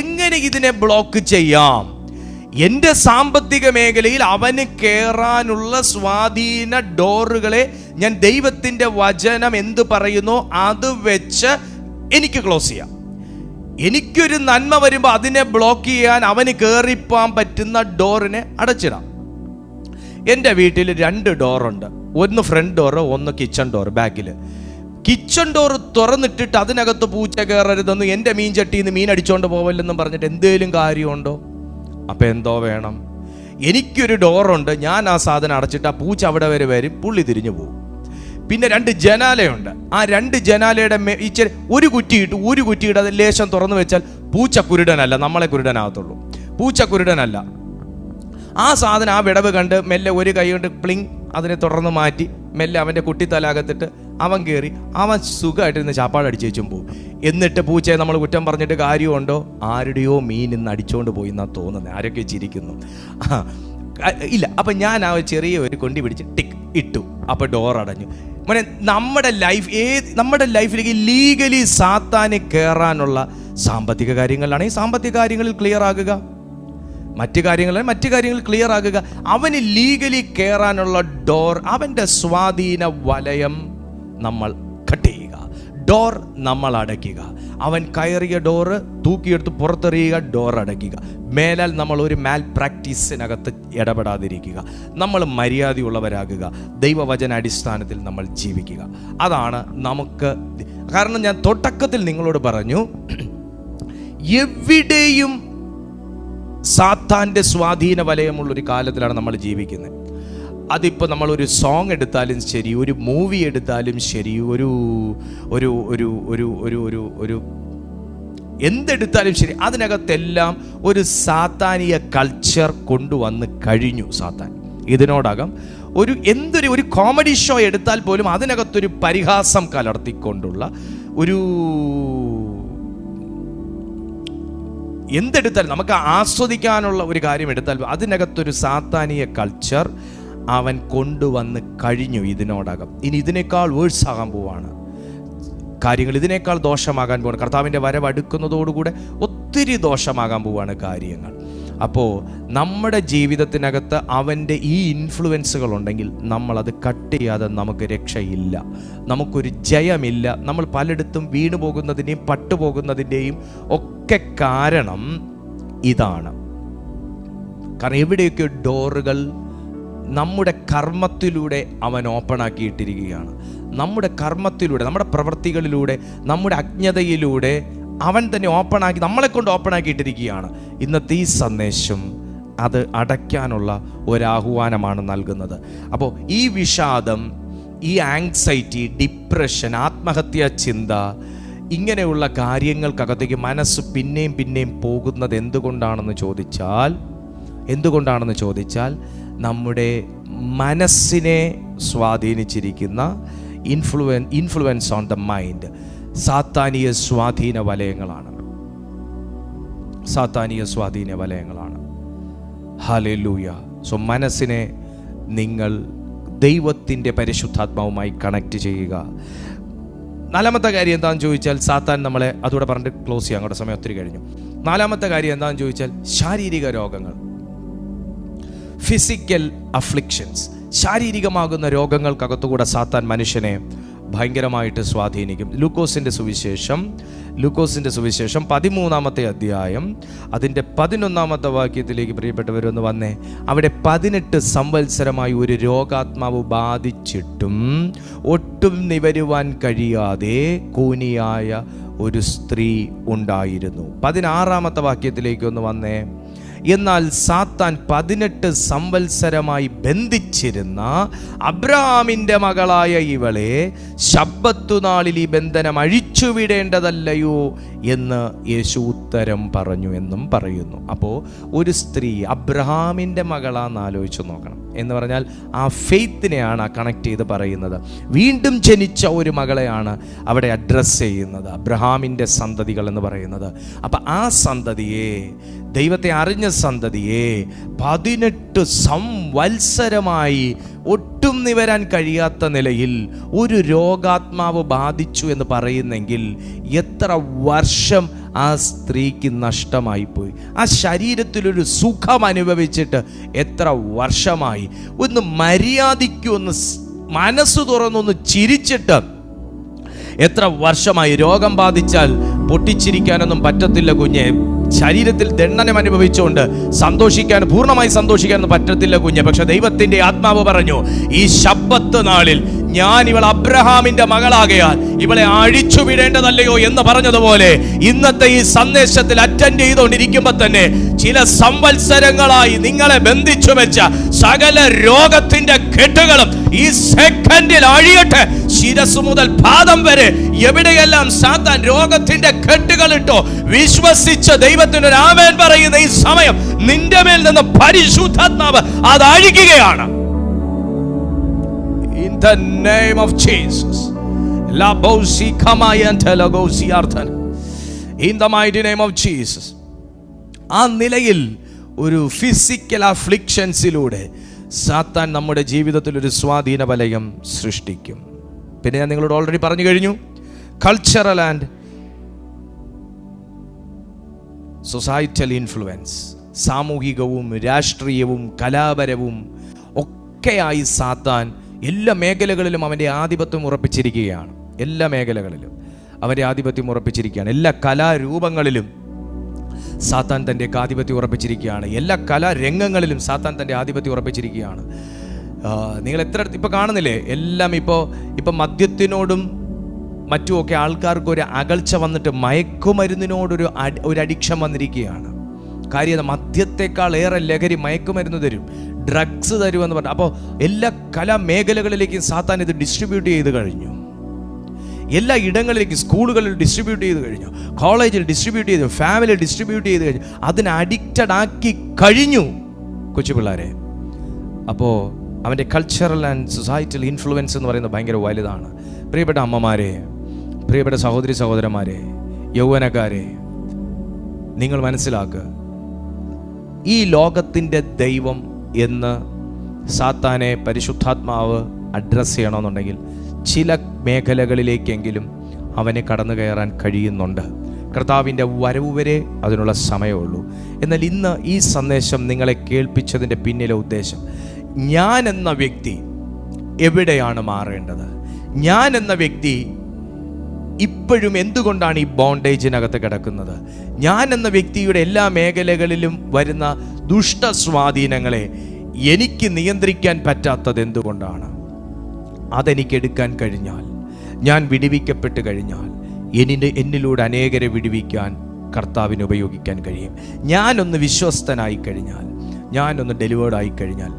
എങ്ങനെ ഇതിനെ ബ്ലോക്ക് ചെയ്യാം? എൻ്റെ സാമ്പത്തിക മേഖലയിൽ അവന് കയറാനുള്ള സ്വാധീന ഡോറുകളെ ഞാൻ ദൈവത്തിൻ്റെ വചനം എന്ത് പറയുന്നോ അത് വെച്ച് എനിക്ക് ക്ലോസ് ചെയ്യാം. എനിക്കൊരു നന്മ വരുമ്പോൾ അതിനെ ബ്ലോക്ക് ചെയ്യാൻ അവന് കയറിപ്പോകാൻ പറ്റുന്ന ഡോറിനെ അടച്ചിടാം. എൻ്റെ വീട്ടിൽ 2 ഡോറുണ്ട്, ഒന്ന് ഫ്രണ്ട് ഡോറ്, ഒന്ന് കിച്ചൺ ഡോറ്. ബാക്കിൽ കിച്ചൺ ഡോറ് തുറന്നിട്ടിട്ട് അതിനകത്ത് പൂച്ച കയറരുതെന്നും എൻ്റെ മീൻ ചട്ടിയിൽ നിന്ന് മീൻ അടിച്ചുകൊണ്ട് പോവല്ലെന്നും പറഞ്ഞിട്ട് എന്തേലും കാര്യമുണ്ടോ? അപ്പം എന്തോ വേണം. എനിക്കൊരു ഡോറുണ്ട്, ഞാൻ ആ സാധനം അടച്ചിട്ട് ആ പൂച്ച അവിടെ വരെ വരും, പുള്ളി തിരിഞ്ഞു പോകും. പിന്നെ 2 ജനാലയുണ്ട്, ആ 2 ജനാലയുടെ ഒരു കുറ്റിയിട്ട് അത് ലേശം തുറന്നു വെച്ചാൽ പൂച്ച കുരുടനല്ല, നമ്മളെ കുരുടനാകത്തുള്ളൂ. പൂച്ച കുരുടനല്ല. ആ സാധനം ആ വിടവ് കണ്ട് മെല്ലെ ഒരു കൈ കൊണ്ട് പ്ലിങ് അതിനെ തുടർന്ന് മാറ്റി മെല്ലെ അവൻ്റെ കുട്ടിത്തലാകത്തിട്ട് അവൻ കയറി അവൻ സുഖമായിട്ടിരുന്ന് ചാപ്പാടടിച്ച് വെച്ചും പോകും. എന്നിട്ട് പൂച്ചയെ നമ്മൾ കുറ്റം പറഞ്ഞിട്ട് കാര്യമുണ്ടോ? ആരുടെയോ മീൻ ഇന്ന് അടിച്ചുകൊണ്ട് പോയി എന്നാണ് തോന്നുന്നത്. ആരൊക്കെ ചിരിക്കുന്നു. ഇല്ല. അപ്പം ഞാൻ ആ ചെറിയ ഒരു കൊണ്ടി പിടിച്ച് ടിക്ക് ഇട്ടു, അപ്പോൾ ഡോർ അടഞ്ഞു. മോനെ, നമ്മുടെ ലൈഫിലേക്ക് ലീഗലി സാത്താന് കയറാനുള്ള സാമ്പത്തിക കാര്യങ്ങളിലാണെങ്കിൽ സാമ്പത്തിക കാര്യങ്ങളിൽ ക്ലിയർ ആകുക, മറ്റു കാര്യങ്ങളിൽ ക്ലിയർ ആകുക. അവന് ലീഗലി കയറാനുള്ള ഡോർ, അവൻ്റെ സ്വാധീന വലയം നമ്മൾ കട്ട് ചെയ്യുക, ഡോർ നമ്മൾ അടയ്ക്കുക. അവൻ കയറിയ ഡോറ് തൂക്കിയെടുത്ത് പുറത്തെറിയുക, ഡോർ അടയ്ക്കുക. മേലാൽ നമ്മൾ ഒരു മാൽ പ്രാക്ടീസിനകത്ത് ഇടപെടാതിരിക്കുക. നമ്മൾ മര്യാദയുള്ളവരാകുക, ദൈവവചന അടിസ്ഥാനത്തിൽ നമ്മൾ ജീവിക്കുക. അതാണ് നമുക്ക്. കാരണം ഞാൻ തുടക്കത്തിൽ നിങ്ങളോട് പറഞ്ഞു, എവിടെയും സാത്താൻ്റെ സ്വാധീന വലയമുള്ളൊരു കാലത്തിലാണ് നമ്മൾ ജീവിക്കുന്നത്. അതിപ്പോൾ നമ്മളൊരു സോങ് എടുത്താലും ശരി, ഒരു മൂവി എടുത്താലും ശരി, ഒരു എന്തെടുത്താലും ശരി, അതിനകത്തെല്ലാം ഒരു സാത്താനിക കൾച്ചർ കൊണ്ടുവന്ന് കഴിഞ്ഞു സാത്താൻ. ഇതിനോടകം ഒരു കോമഡി ഷോ എടുത്താൽ പോലും അതിനകത്തൊരു പരിഹാസം കലർത്തിക്കൊണ്ടുള്ള എന്തെടുത്താൽ നമുക്ക് ആസ്വദിക്കാനുള്ള ഒരു കാര്യം എടുത്താൽ അതിനകത്തൊരു സാത്താനിയ കൾച്ചർ അവൻ കൊണ്ടുവന്ന് കഴിഞ്ഞു ഇതിനോടകം. ഇനി ഇതിനേക്കാൾ വേഴ്സ് ആകാൻ പോവാണ് കാര്യങ്ങൾ, ഇതിനേക്കാൾ ദോഷമാകാൻ പോവാണ്. കർത്താവിൻ്റെ വരവ് അടുക്കുന്നതോടുകൂടെ ഒത്തിരി ദോഷമാകാൻ പോവാണ് കാര്യങ്ങൾ. അപ്പോൾ നമ്മുടെ ജീവിതത്തിനകത്ത് അവൻ്റെ ഈ ഇൻഫ്ലുവൻസുകൾ ഉണ്ടെങ്കിൽ നമ്മളത് കട്ട് ചെയ്യാതെ നമുക്ക് രക്ഷയില്ല, നമുക്കൊരു ജയമില്ല. നമ്മൾ പലയിടത്തും വീണു പോകുന്നതിൻ്റെയും പട്ടുപോകുന്നതിൻ്റെയും ഒക്കെ കാരണം ഇതാണ്. കാരണം എവിടെയൊക്കെ ഡോറുകൾ നമ്മുടെ കർമ്മത്തിലൂടെ അവൻ ഓപ്പണാക്കിയിട്ടിരിക്കുകയാണ്. നമ്മുടെ കർമ്മത്തിലൂടെ, നമ്മുടെ പ്രവൃത്തികളിലൂടെ, നമ്മുടെ അജ്ഞതയിലൂടെ അവൻ തന്നെ ഓപ്പണാക്കി, നമ്മളെ കൊണ്ട് ഓപ്പണാക്കിയിട്ടിരിക്കുകയാണ്. ഇന്നത്തെ ഈ സന്ദേശം അത് അടയ്ക്കാനുള്ള ഒരാഹ്വാനമാണ് നൽകുന്നത്. അപ്പോൾ ഈ വിഷാദം, ഈ ആങ്സൈറ്റി, ഡിപ്രഷൻ, ആത്മഹത്യാ ചിന്ത, ഇങ്ങനെയുള്ള കാര്യങ്ങൾക്കകത്തേക്ക് മനസ്സ് പിന്നെയും പിന്നെയും പോകുന്നത് എന്തുകൊണ്ടാണെന്ന് ചോദിച്ചാൽ നമ്മുടെ മനസ്സിനെ സ്വാധീനിച്ചിരിക്കുന്ന ഇൻഫ്ലുവൻസ് ഓൺ ദ മൈൻഡ് സാത്താനിക സ്വാധീന വലയങ്ങളാണ്. ഹല്ലേലൂയ. സോ മനസ്സിനെ നിങ്ങൾ ദൈവത്തിൻ്റെ പരിശുദ്ധാത്മാവുമായി കണക്ട് ചെയ്യുക. നാലാമത്തെ കാര്യം എന്താണെന്ന് ചോദിച്ചാൽ, സാത്താൻ നമ്മളെ, അതുകൂടെ പറഞ്ഞിട്ട് ക്ലോസ് ചെയ്യാം, അങ്ങോട്ട് സമയം ഒത്തിരി കഴിഞ്ഞു. നാലാമത്തെ കാര്യം എന്താണെന്ന് ചോദിച്ചാൽ ശാരീരിക രോഗങ്ങൾ, ഫിസിക്കൽ അഫ്ലിക്ഷൻസ്. ശാരീരികമാകുന്ന രോഗങ്ങൾക്കകത്തുകൂടെ സാത്താൻ മനുഷ്യനെ ഭയങ്കരമായിട്ട് സ്വാധീനിക്കും. ലൂക്കോസിൻ്റെ സുവിശേഷം 13-ാമത്തെ അധ്യായം അതിൻ്റെ 11-ാമത്തെ വാക്യത്തിലേക്ക് പ്രിയപ്പെട്ടവരൊന്ന് വന്നേ. അവിടെ 18 സംവത്സരമായി ഒരു രോഗാത്മാവ് ബാധിച്ചിട്ടും ഒട്ടും നിവരുവാൻ കഴിയാതെ കൂനിയായ ഒരു സ്ത്രീ ഉണ്ടായിരുന്നു. 16-ാമത്തെ വാക്യത്തിലേക്ക് ഒന്ന് വന്നേ. എന്നാൽ സാത്താൻ 18 സംവത്സരമായി ബന്ധിച്ചിരുന്ന അബ്രഹാമിൻ്റെ മകളായ ഇവളെ ശബ്ബത്തുനാളിൽ ഈ ബന്ധനം അഴിച്ചുവിടേണ്ടതല്ലയോ എന്ന് യേശു ഉത്തരം പറഞ്ഞു എന്നും പറയുന്നു. അപ്പോൾ ഒരു സ്ത്രീ അബ്രഹാമിൻ്റെ മകളാന്ന് ആലോചിച്ച് നോക്കണം. എന്ന് പറഞ്ഞാൽ ആ ഫെയ്ത്തിനെയാണ് കണക്ട് ചെയ്ത് പറയുന്നത്. വീണ്ടും ജനിച്ച ഒരു മകളെയാണ് അവിടെ അഡ്രസ്സ് ചെയ്യുന്നത്, അബ്രഹാമിൻ്റെ സന്തതികൾ എന്ന് പറയുന്നത്. അപ്പം ആ സന്തതിയെ, ദൈവത്തെ അറിഞ്ഞ സന്തതിയെ 18 സംവത്സരമായി ഒട്ടും നിവരാൻ കഴിയാത്ത നിലയിൽ ഒരു രോഗാത്മാവ് ബാധിച്ചു എന്ന് പറയുന്നെങ്കിൽ എത്ര വർഷം ആ സ്ത്രീക്ക് നഷ്ടമായിപ്പോയി. ആ ശരീരത്തിലൊരു സുഖം അനുഭവിച്ചിട്ട് എത്ര വർഷമായി. ഒന്ന് മര്യാദയ്ക്ക് ഒന്ന് മനസ്സ് തുറന്നൊന്ന് ചിരിച്ചിട്ട് എത്ര വർഷമായി. രോഗം ബാധിച്ചാൽ പൊട്ടിച്ചിരിക്കാനൊന്നും പറ്റത്തില്ല കുഞ്ഞെ. ശരീരത്തിൽ ദണ്ഡനം അനുഭവിച്ചുകൊണ്ട് പൂർണ്ണമായി സന്തോഷിക്കാനൊന്നും പറ്റത്തില്ല കുഞ്ഞെ. പക്ഷെ ദൈവത്തിന്റെ ആത്മാവ് പറഞ്ഞു, ഈ ശബ്ബത്ത് നാളിൽ ഞാൻ ഇവൾ അബ്രഹാമിന്റെ മകളാകയാൽ ഇവളെ അഴിച്ചുവിടേണ്ടതല്ലയോ എന്ന് പറഞ്ഞതുപോലെ ഇന്നത്തെ ഈ സന്ദേശത്തിൽ അറ്റൻഡ് ചെയ്തുകൊണ്ടിരിക്കുമ്പോൾ തന്നെ ചില സംവത്സരങ്ങളായി നിങ്ങളെ ബന്ധിച്ചു വെച്ച സകല രോഗത്തിന്റെ കെട്ടുകളും ഈ സെക്കൻഡിൽ അഴിയട്ടെ. ശിരസ് മുതൽ പാദം വരെ എവിടെയെല്ലാം സാത്താൻ രോഗത്തിന്റെ കെട്ടുകൾ ഇട്ടോ, വിശ്വസിച്ച ദൈവത്തിനൊരു ആമേൻ പറയുന്ന ഈ സമയം നിന്റെ മേൽ നിന്ന് പരിശുദ്ധാത്മാവ് അത് അഴിക്കുകയാണ്. In the name of Jesus. La bosi kamayante la gosi arthan. In the mighty name of Jesus. ആ നിലയിൽ ഒരു ഫിസിക്കൽ അഫ്ലിക്ഷൻസിലൂടെ സാത്താൻ നമ്മുടെ ജീവിതത്തിൽ ഒരു സ്വാധീന വലയം സൃഷ്ടിക്കും. പിന്നെ ഞാൻ നിങ്ങളോട് ഓൾറെഡി പറഞ്ഞു കഴിഞ്ഞു, കൾച്ചറൽ ആൻഡ് സൊസൈറ്റൽ ഇൻഫ്ലുവൻസ്, സാമൂഹികവും രാഷ്ട്രീയവും കലാപരവും ഒക്കെയായി സാത്താൻ എല്ലാ മേഖലകളിലും അവൻ്റെ ആധിപത്യം ഉറപ്പിച്ചിരിക്കുകയാണ്. എല്ലാ മേഖലകളിലും അവൻ്റെ ആധിപത്യം ഉറപ്പിച്ചിരിക്കുകയാണ്. എല്ലാ കലാരൂപങ്ങളിലും സാത്താൻ തൻ്റെ ആധിപത്യം ഉറപ്പിച്ചിരിക്കുകയാണ്. എല്ലാ കലാരംഗങ്ങളിലും സാത്താൻ തൻ്റെ ആധിപത്യം ഉറപ്പിച്ചിരിക്കുകയാണ്. നിങ്ങൾ ഇപ്പോൾ കാണുന്നില്ലേ, എല്ലാം ഇപ്പോൾ മദ്യത്തിനോടും മറ്റുമൊക്കെ ആൾക്കാർക്ക് ഒരു അകൽച്ച വന്നിട്ട് മയക്കുമരുന്നിനോടൊരു അഡിക്ഷൻ വന്നിരിക്കുകയാണ്. കാര്യം മദ്യത്തെക്കാൾ ഏറെ ലഹരി മയക്കുമരുന്ന് തരും, ഡ്രഗ്സ് തരുമെന്ന് പറഞ്ഞു. അപ്പോൾ എല്ലാ കലാമേഖലകളിലേക്കും സാത്താൻ ഇത് ഡിസ്ട്രിബ്യൂട്ട് ചെയ്ത് കഴിഞ്ഞു. എല്ലാ ഇടങ്ങളിലേക്കും, സ്കൂളുകളിൽ ഡിസ്ട്രിബ്യൂട്ട് ചെയ്ത് കഴിഞ്ഞു, കോളേജിൽ ഡിസ്ട്രിബ്യൂട്ട് ചെയ്തു, ഫാമിലി ഡിസ്ട്രിബ്യൂട്ട് ചെയ്ത് കഴിഞ്ഞു. അതിന് അഡിക്റ്റഡ് ആക്കി കഴിഞ്ഞു കൊച്ചു പിള്ളേരെ. അപ്പോൾ അവൻ്റെ കൾച്ചറൽ ആൻഡ് സൊസൈറ്റൽ ഇൻഫ്ലുവൻസ് എന്ന് പറയുന്നത് ഭയങ്കര വലുതാണ്. പ്രിയപ്പെട്ട അമ്മമാരെ, പ്രിയപ്പെട്ട സഹോദരി സഹോദരന്മാരെ, യൗവനക്കാരെ, നിങ്ങൾ മനസ്സിലാക്കുക, ഈ ലോകത്തിൻ്റെ ദൈവം എന്ന് സാത്താനെ പരിശുദ്ധാത്മാവ് അഡ്രസ്സ് ചെയ്യണമെന്നുണ്ടെങ്കിൽ ചില മേഖലകളിലേക്കെങ്കിലും അവനെ കടന്നു കയറാൻ കഴിയുന്നുണ്ട്. കർത്താവിൻ്റെ വരവ് വരെ അതിനുള്ള സമയമുള്ളൂ. എന്നാൽ ഇന്ന് ഈ സന്ദേശം നിങ്ങളെ കേൾപ്പിച്ചതിൻ്റെ പിന്നിലെ ഉദ്ദേശം, ഞാൻ എന്ന വ്യക്തി എവിടെയാണ് മാറേണ്ടത്? ഞാൻ എന്ന വ്യക്തി ഇപ്പോഴും എന്തുകൊണ്ടാണ് ഈ ബോണ്ടേജിനകത്ത് കിടക്കുന്നത്? ഞാൻ എന്ന വ്യക്തിയുടെ എല്ലാ മേഖലകളിലും വരുന്ന ദുഷ്ടസ്വാധീനങ്ങളെ എനിക്ക് നിയന്ത്രിക്കാൻ പറ്റാത്തത് എന്തുകൊണ്ടാണ്? അതെനിക്കെടുക്കാൻ കഴിഞ്ഞാൽ, ഞാൻ വിടുവിക്കപ്പെട്ട് കഴിഞ്ഞാൽ, എന്നിലൂടെ അനേകരെ വിടുവിക്കാൻ കർത്താവിന് ഉപയോഗിക്കാൻ കഴിയും. ഞാനൊന്ന് വിശ്വസ്തനായി കഴിഞ്ഞാൽ, ഞാനൊന്ന് ഡെലിവേർഡ് ആയി കഴിഞ്ഞാൽ,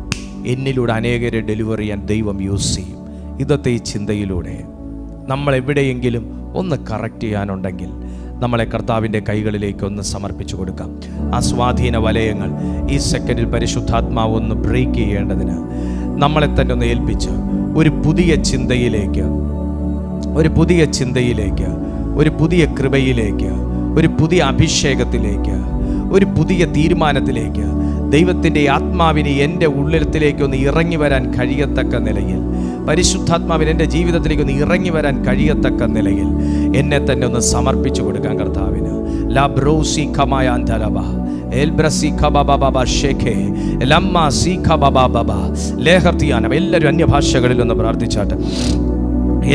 എന്നിലൂടെ അനേകരെ ഡെലിവർ ചെയ്യാൻ ദൈവം യൂസ് ചെയ്യും. ഇന്നത്തെ ഈ ചിന്തയിലൂടെ നമ്മൾ എവിടെയെങ്കിലും ഒന്ന് കറക്റ്റ് ചെയ്യാനുണ്ടെങ്കിൽ നമ്മളെ കർത്താവിൻ്റെ കൈകളിലേക്ക് ഒന്ന് സമർപ്പിച്ചു കൊടുക്കാം. ആ സ്വാധീന വലയങ്ങൾ ഈ സെക്കൻഡിൽ പരിശുദ്ധാത്മാവ് ഒന്ന് ബ്രേക്ക് ചെയ്യേണ്ടതിന് നമ്മളെ തന്നെ ഒന്ന് ഏൽപ്പിച്ച് ഒരു പുതിയ ചിന്തയിലേക്ക്, ഒരു പുതിയ ചിന്തയിലേക്ക്, ഒരു പുതിയ കൃപയിലേക്ക്, ഒരു പുതിയ അഭിഷേകത്തിലേക്ക്, ഒരു പുതിയ തീരുമാനത്തിലേക്ക് ദൈവത്തിൻ്റെ ആത്മാവിന് എൻ്റെ ഉള്ളിലത്തിലേക്ക് ഒന്ന് ഇറങ്ങി വരാൻ കഴിയത്തക്ക നിലയിൽ, പരിശുദ്ധാത്മാവിന് എൻ്റെ ജീവിതത്തിലേക്ക് ഒന്ന് ഇറങ്ങി വരാൻ കഴിയത്തക്ക നിലയിൽ എന്നെ തന്നെ ഒന്ന് സമർപ്പിച്ചു കൊടുക്കാൻ കർത്താവിന്. ലാബ്രോസി ഖമായാന്തരബ എൽബ്രസി ഖബബബബ ഷേഖേ ലമ്മ സി ഖബബബബ ലേഹർത്തിയാനം. എല്ലാവരും അന്യഭാഷകളിൽ ഒന്ന് പ്രാർത്ഥിച്ചാട്ട്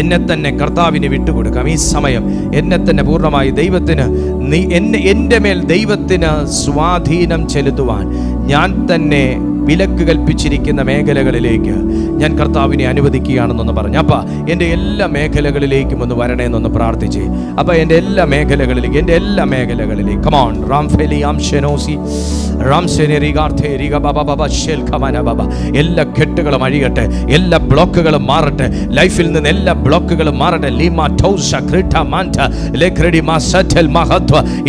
എന്നെ തന്നെ കർത്താവിന് വിട്ടുകൊടുക്കാം. ഈ സമയം എന്നെ തന്നെ പൂർണ്ണമായി ദൈവത്തിന്, എൻ്റെ മേൽ ദൈവത്തിന് സ്വാധീനം ചെലുത്തുവാൻ ഞാൻ തന്നെ വിലക്ക് കൽപ്പിച്ചിരിക്കുന്ന മേഖലകളിലേക്ക് ഞാൻ കർത്താവിനെ അനുവദിക്കുകയാണെന്നൊന്ന് പറഞ്ഞു. അപ്പ എൻ്റെ എല്ലാ മേഖലകളിലേക്കും ഒന്ന് വരണേന്നൊന്ന് പ്രാർത്ഥിച്ചേ. അപ്പൊ എൻ്റെ എല്ലാ മേഖലകളിലേക്ക്, എൻ്റെ എല്ലാ മേഖലകളിലേക്ക് കമോൺ റാംഫെലി ആംഷെനോസി എല്ലാ കെട്ടുകളും അഴിയട്ടെ, എല്ലാ ബ്ലോക്കുകളും മാറട്ടെ, ലൈഫിൽ നിന്ന് എല്ലാ ബ്ലോക്കുകളും മാറട്ടെ.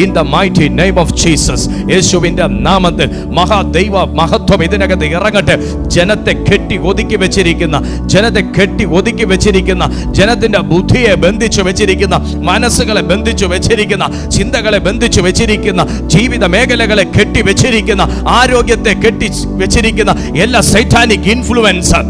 In the mighty name of Jesus, യേശുവിന്റെ നാമത്തിൽ മഹാദൈവ മഹത്വം ഇതിനകത്ത് ഇറങ്ങട്ടെ. ജനത്തെ കെട്ടി ഒതുക്കി വെച്ചിരിക്കുന്ന, ജനത്തെ കെട്ടി ഒതുക്കി വെച്ചിരിക്കുന്ന, ജനത്തിന്റെ ബുദ്ധിയെ ബന്ധിച്ചു വെച്ചിരിക്കുന്ന, മനസ്സുകളെ ബന്ധിച്ചു വെച്ചിരിക്കുന്ന, ചിന്തകളെ ബന്ധിച്ചു വെച്ചിരിക്കുന്ന, ജീവിത മേഖലകളെ കെട്ടി വെച്ചിരിക്കുന്ന, ആരോഗ്യത്തെ കെട്ടി വെച്ചിരിക്കുന്ന എല്ലാ സൈറ്റാനിക് ഇൻഫ്ലുവൻസ്,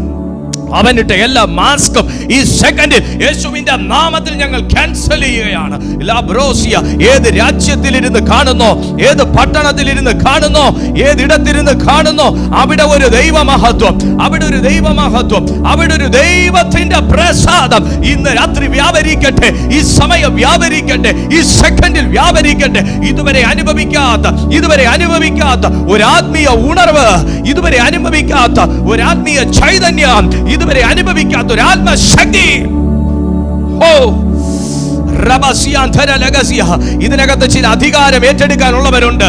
അവനിട്ട് എല്ലാ മാസ്കും ഈ സെക്കൻഡിൽ യേശുവിന്റെ നാമത്തിൽ ഞങ്ങൾ ക്യാൻസൽ ചെയ്യുകയാണ്. ലാബ്രോസിയ ഏത് രാജ്യത്തിലിരുന്ന് കാണുന്നോ, ഏത് പട്ടണത്തിലിരുന്ന് കാണുന്നോ, ഏതിടത്തിരുന്ന് കാണുന്നോ, അവിടെ ഒരു ദൈവമഹത്വം, അവിടെ ഒരു ദൈവമഹത്വം, അവിടെ ഒരു ദൈവത്തിന്റെ പ്രസാദം ഇന്ന് രാത്രി വ്യാപരിക്കട്ടെ, ഈ സമയം വ്യാപരിക്കട്ടെ, ഈ സെക്കൻഡിൽ വ്യാപരിക്കട്ടെ. ഇതുവരെ അനുഭവിക്കാത്ത ഒരു ആത്മീയ ഉണർവ്, ഇതുവരെ അനുഭവിക്കാത്ത ഒരു ആത്മീയ ചൈതന്യം, ഇതുവരെ അനുഭവിക്കാത്ത ഒരു ആത്മശക്തി. ഇതിനകത്ത് ചില അധികാരം ഏറ്റെടുക്കാനുള്ളവരുണ്ട്.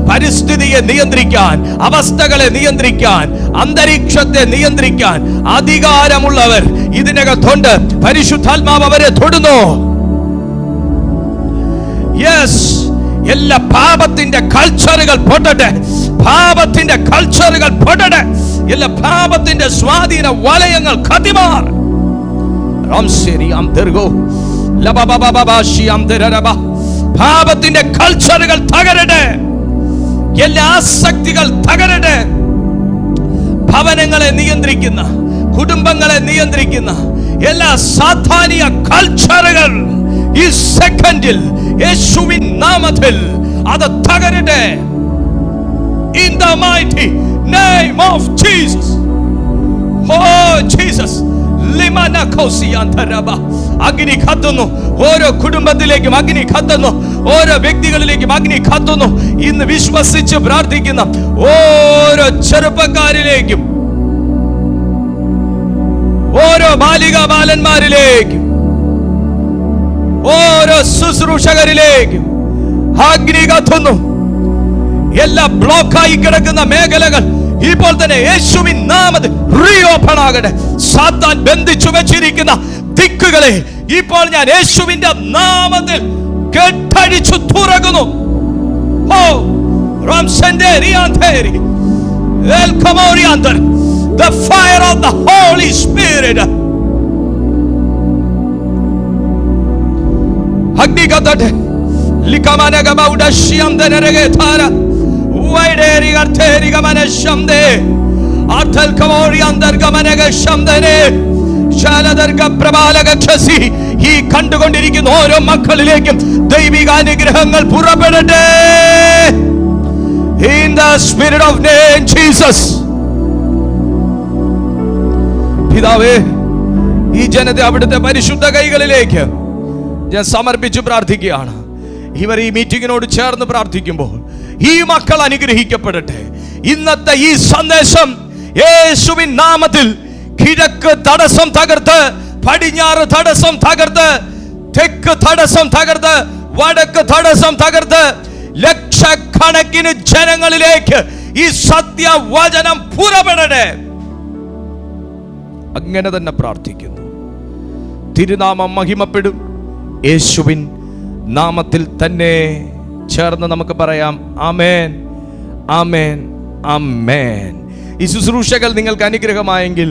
പരിസ്ഥിതിയെ നിയന്ത്രിക്കാൻ, അവസ്ഥകളെ നിയന്ത്രിക്കാൻ, അന്തരീക്ഷത്തെ നിയന്ത്രിക്കാൻ അധികാരമുള്ളവർ ഇതിനകത്തുണ്ട്. പരിശുദ്ധാത്മാവ് അവരെ തൊടുന്നു. യെസ്, എല്ലാ പാപത്തിന്റെ കൾച്ചറുകൾ പൊട്ടട്ടെ, പാപത്തിന്റെ കൾച്ചറുകൾ പൊട്ടട്ടെ, എല്ലാ പാപത്തിന്റെ സ്വാധീന വലയങ്ങൾ കതിമാർ. പാപത്തിന്റെ കൾച്ചറുകൾ തകരട്ടെ, എല്ലാ ആസക്തികൾ തകരട്ടെ. ഭവനങ്ങളെ നിയന്ത്രിക്കുന്ന, കുടുംബങ്ങളെ നിയന്ത്രിക്കുന്ന എല്ലാ സാധാനിക കൾച്ചറുകൾ ഈ സെക്കൻഡിൽ യേശുവിൻ നാമത്തിൽ അത് തകരട്ടെ. In the mighty name of Jesus. Oh Jesus. അഗ്നി കത്തുന്നു, ഓരോ കുടുംബത്തിലേക്കും അഗ്നി കത്തുന്നു, ഓരോ വ്യക്തികളിലേക്കും അഗ്നി കത്തുന്നു. ഇന്ന് വിശ്വസിച്ച് പ്രാർത്ഥിക്കുന്ന ഓരോ ചെറുപ്പക്കാരിലേക്കും, ഓരോ ബാലികാ ബാലന്മാരിലേക്കും, ഓരോ ശുശ്രൂഷകരിലേക്കും അഗ്നി കത്തുന്നു. എല്ലാ ബ്ലോക്കായി കിടക്കുന്ന മേഖലകൾ ഇപ്പോൾ തന്നെ യേശുവിൻ നാമത്തിൽ റീഓപ്പൺ ആകട്ടെ. സാത്താൻ ബന്ധിച്ചു വെച്ചിരിക്കുന്ന ദിക്കുകളെ ഇപ്പോൾ ഞാൻ യേശുവിന്റെ നാമത്തിൽ കെട്ടഴിച്ചു തുറക്കുന്നു. ഓ El Kamoriander, the fire of the Holy Spirit. Agni Gadate, Likamana Gabauda Shiamdeneregetara, Waideri Arteri Gamana Shamde, Artel Kamoriander Gamanega Shamdene, Shaladarga Prabalaga Chasi, he കണ്ടുകൊണ്ടിരിക്കുന്ന ഓരോ മക്കളിലേക്കും ദൈവിക അനുഗ്രഹങ്ങൾ പുറപ്പെടട്ടെ. In the spirit of name Jesus. പിതാവേ, ഈ ജനത്തെ അവിടുത്തെ പരിശുദ്ധ കൈകളിലേക്ക് ഞാൻ സമർപ്പിച്ച് പ്രാർത്ഥിക്കുകയാണ്. ഇവർ ഈ മീറ്റിങ്ങിനോട് ചേർന്ന് പ്രാർത്ഥിക്കുമ്പോൾ ഈ മക്കൾ അനുഗ്രഹിക്കപ്പെടട്ടെ. ഇന്നത്തെ ഈ സന്ദേശം യേശുവിൻ നാമത്തിൽ കിഴക്ക് തടസ്സം തകർത്ത്, പടിഞ്ഞാറ് തടസ്സം തകർത്ത്, തെക്ക് തടസ്സം തകർത്ത്, വടക്ക് തടസ്സം തകർത്ത് ലക്ഷക്കണക്കിന് ജനങ്ങളിലേക്ക് ഈ സത്യവചനം പുറപ്പെടട്ടെ. അങ്ങനെ തന്നെ പ്രാർത്ഥിക്കുന്നു. തിരുനാമം മഹിമപ്പെടും. യേശുവിൻ നാമത്തിൽ തന്നെ ചേർന്ന് നമുക്ക് പറയാം ആമേൻ, ആമേൻ, ആമേൻ. ഈ ശുശ്രൂഷകൾ നിങ്ങൾക്ക് അനുഗ്രഹമായെങ്കിൽ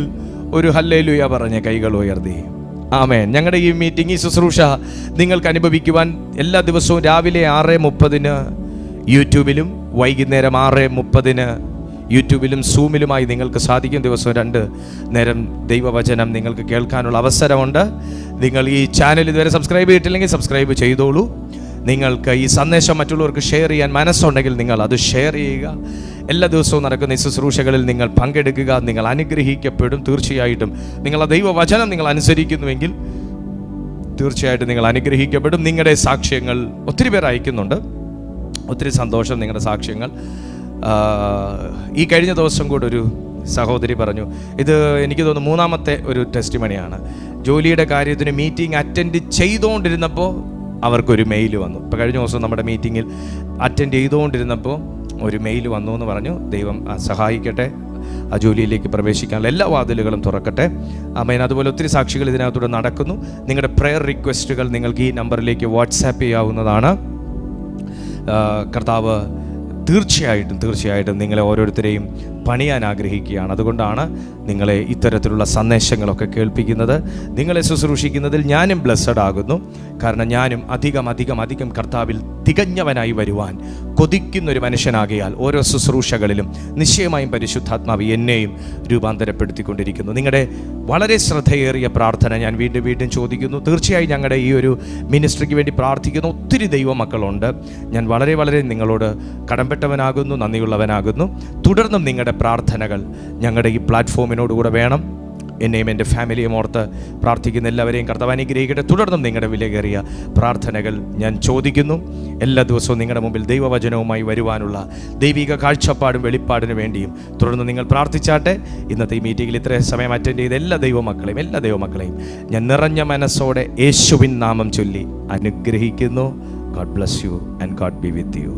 ഒരു ഹല്ലേലൂയ പറഞ്ഞ കൈകൾ ഉയർത്തി ആമേൻ. ഞങ്ങളുടെ ഈ മീറ്റിംഗ്, ഈ ശുശ്രൂഷ നിങ്ങൾക്ക് അനുഭവിക്കുവാൻ എല്ലാ ദിവസവും രാവിലെ 6:30 യൂട്യൂബിലും വൈകുന്നേരം 6:30 യൂട്യൂബിലും സൂമിലുമായി നിങ്ങൾക്ക് സാധിക്കും. ദിവസവും 2 നേരം ദൈവവചനം നിങ്ങൾക്ക് കേൾക്കാനുള്ള അവസരമുണ്ട്. നിങ്ങൾ ഈ ചാനൽ ഇതുവരെ സബ്സ്ക്രൈബ് ചെയ്തിട്ടില്ലെങ്കിൽ സബ്സ്ക്രൈബ് ചെയ്തോളൂ. നിങ്ങൾക്ക് ഈ സന്ദേശം മറ്റുള്ളവർക്ക് ഷെയർ ചെയ്യാൻ മനസ്സുണ്ടെങ്കിൽ നിങ്ങൾ അത് ഷെയർ ചെയ്യുക. എല്ലാ ദിവസവും നടക്കുന്ന ഈ ശുശ്രൂഷകളിൽ നിങ്ങൾ പങ്കെടുക്കുക. നിങ്ങൾ അനുഗ്രഹിക്കപ്പെടും. തീർച്ചയായിട്ടും നിങ്ങൾ ആ ദൈവവചനം നിങ്ങൾ അനുസരിക്കുന്നുവെങ്കിൽ തീർച്ചയായിട്ടും നിങ്ങൾ അനുഗ്രഹിക്കപ്പെടും. നിങ്ങളുടെ സാക്ഷ്യങ്ങൾ ഒത്തിരി പേർ അയക്കുന്നുണ്ട്. ഒത്തിരി സന്തോഷം നിങ്ങളുടെ സാക്ഷ്യങ്ങൾ. ഈ കഴിഞ്ഞ ദിവസം കൂടെ ഒരു സഹോദരി പറഞ്ഞു, ഇത് എനിക്ക് തോന്നുന്നു 3ാമത്തെ ഒരു ടെസ്റ്റിമണിയാണ്. ജോലിയുടെ കാര്യത്തിന് മീറ്റിംഗ് അറ്റൻഡ് ചെയ്തുകൊണ്ടിരുന്നപ്പോൾ അവർക്കൊരു മെയിൽ വന്നു. ഇപ്പോൾ കഴിഞ്ഞ ദിവസം നമ്മുടെ മീറ്റിങ്ങിൽ അറ്റൻഡ് ചെയ്തുകൊണ്ടിരുന്നപ്പോൾ ഒരു മെയിൽ വന്നു എന്ന് പറഞ്ഞു. ദൈവം സഹായിക്കട്ടെ, ആ ജോലിയിലേക്ക് പ്രവേശിക്കാനുള്ള എല്ലാ വാതിലുകളും തുറക്കട്ടെ. ആമേൻ. അതുപോലെ ഒത്തിരി സാക്ഷികൾ ഇതിനകത്തൂടെ നടക്കുന്നു. നിങ്ങളുടെ പ്രെയർ റിക്വസ്റ്റുകൾ നിങ്ങൾക്ക് ഈ നമ്പറിലേക്ക് വാട്സാപ്പ് ചെയ്യാവുന്നതാണ്. കർത്താവ് തീർച്ചയായിട്ടും നിങ്ങളെ ഓരോരുത്തരെയും പണിയാൻ ആഗ്രഹിക്കുകയാണ്. അതുകൊണ്ടാണ് നിങ്ങളെ ഇത്തരത്തിലുള്ള സന്ദേശങ്ങളൊക്കെ കേൾപ്പിക്കുന്നത്. നിങ്ങളെ ശുശ്രൂഷിക്കുന്നതിൽ ഞാനും ബ്ലെസ്സഡ് ആകുന്നു. കാരണം ഞാനും അധികം കർത്താവിൽ തികഞ്ഞവനായി വരുവാൻ കൊതിക്കുന്നൊരു മനുഷ്യനാകിയാൽ ഓരോ ശുശ്രൂഷകളിലും നിശ്ചയമായും പരിശുദ്ധാത്മാവ് എന്നെയും രൂപാന്തരപ്പെടുത്തിക്കൊണ്ടിരിക്കുന്നു. നിങ്ങളുടെ വളരെ ശ്രദ്ധയേറിയ പ്രാർത്ഥന ഞാൻ വീണ്ടും ചോദിക്കുന്നു. തീർച്ചയായും ഞങ്ങളുടെ ഈ ഒരു മിനിസ്ട്രിക്ക് വേണ്ടി പ്രാർത്ഥിക്കുന്ന ഒത്തിരി ദൈവമക്കളുണ്ട്. ഞാൻ വളരെ നിങ്ങളോട് കടംപെട്ടവനാകുന്നു, നന്ദിയുള്ളവനാകുന്നു. തുടർന്നും നിങ്ങളുടെ പ്രാർത്ഥനകൾ ഞങ്ങളുടെ ഈ പ്ലാറ്റ്ഫോമിനോടുകൂടെ വേണം. എന്നെയും എൻ്റെ ഫാമിലിയും ഓർത്ത് പ്രാർത്ഥിക്കുന്ന എല്ലാവരെയും കർത്താവ് അനുഗ്രഹിക്കട്ടെ. തുടർന്നും നിങ്ങളുടെ വിലയേറിയ പ്രാർത്ഥനകൾ ഞാൻ ചോദിക്കുന്നു. എല്ലാ ദിവസവും നിങ്ങളുടെ മുമ്പിൽ ദൈവവചനവുമായി വരുവാനുള്ള ദൈവിക കാഴ്ചപ്പാടും വെളിപ്പാടിനു വേണ്ടിയും തുടർന്ന് നിങ്ങൾ പ്രാർത്ഥിച്ചാട്ടെ. ഇന്നത്തെ ഈ മീറ്റിങ്ങിൽ ഇത്രയും സമയം അറ്റൻഡ് ചെയ്ത എല്ലാ ദൈവമക്കളെയും ഞാൻ നിറഞ്ഞ മനസ്സോടെ യേശുവിൻ നാമം ചൊല്ലി അനുഗ്രഹിക്കുന്നു. God bless you and God be with you.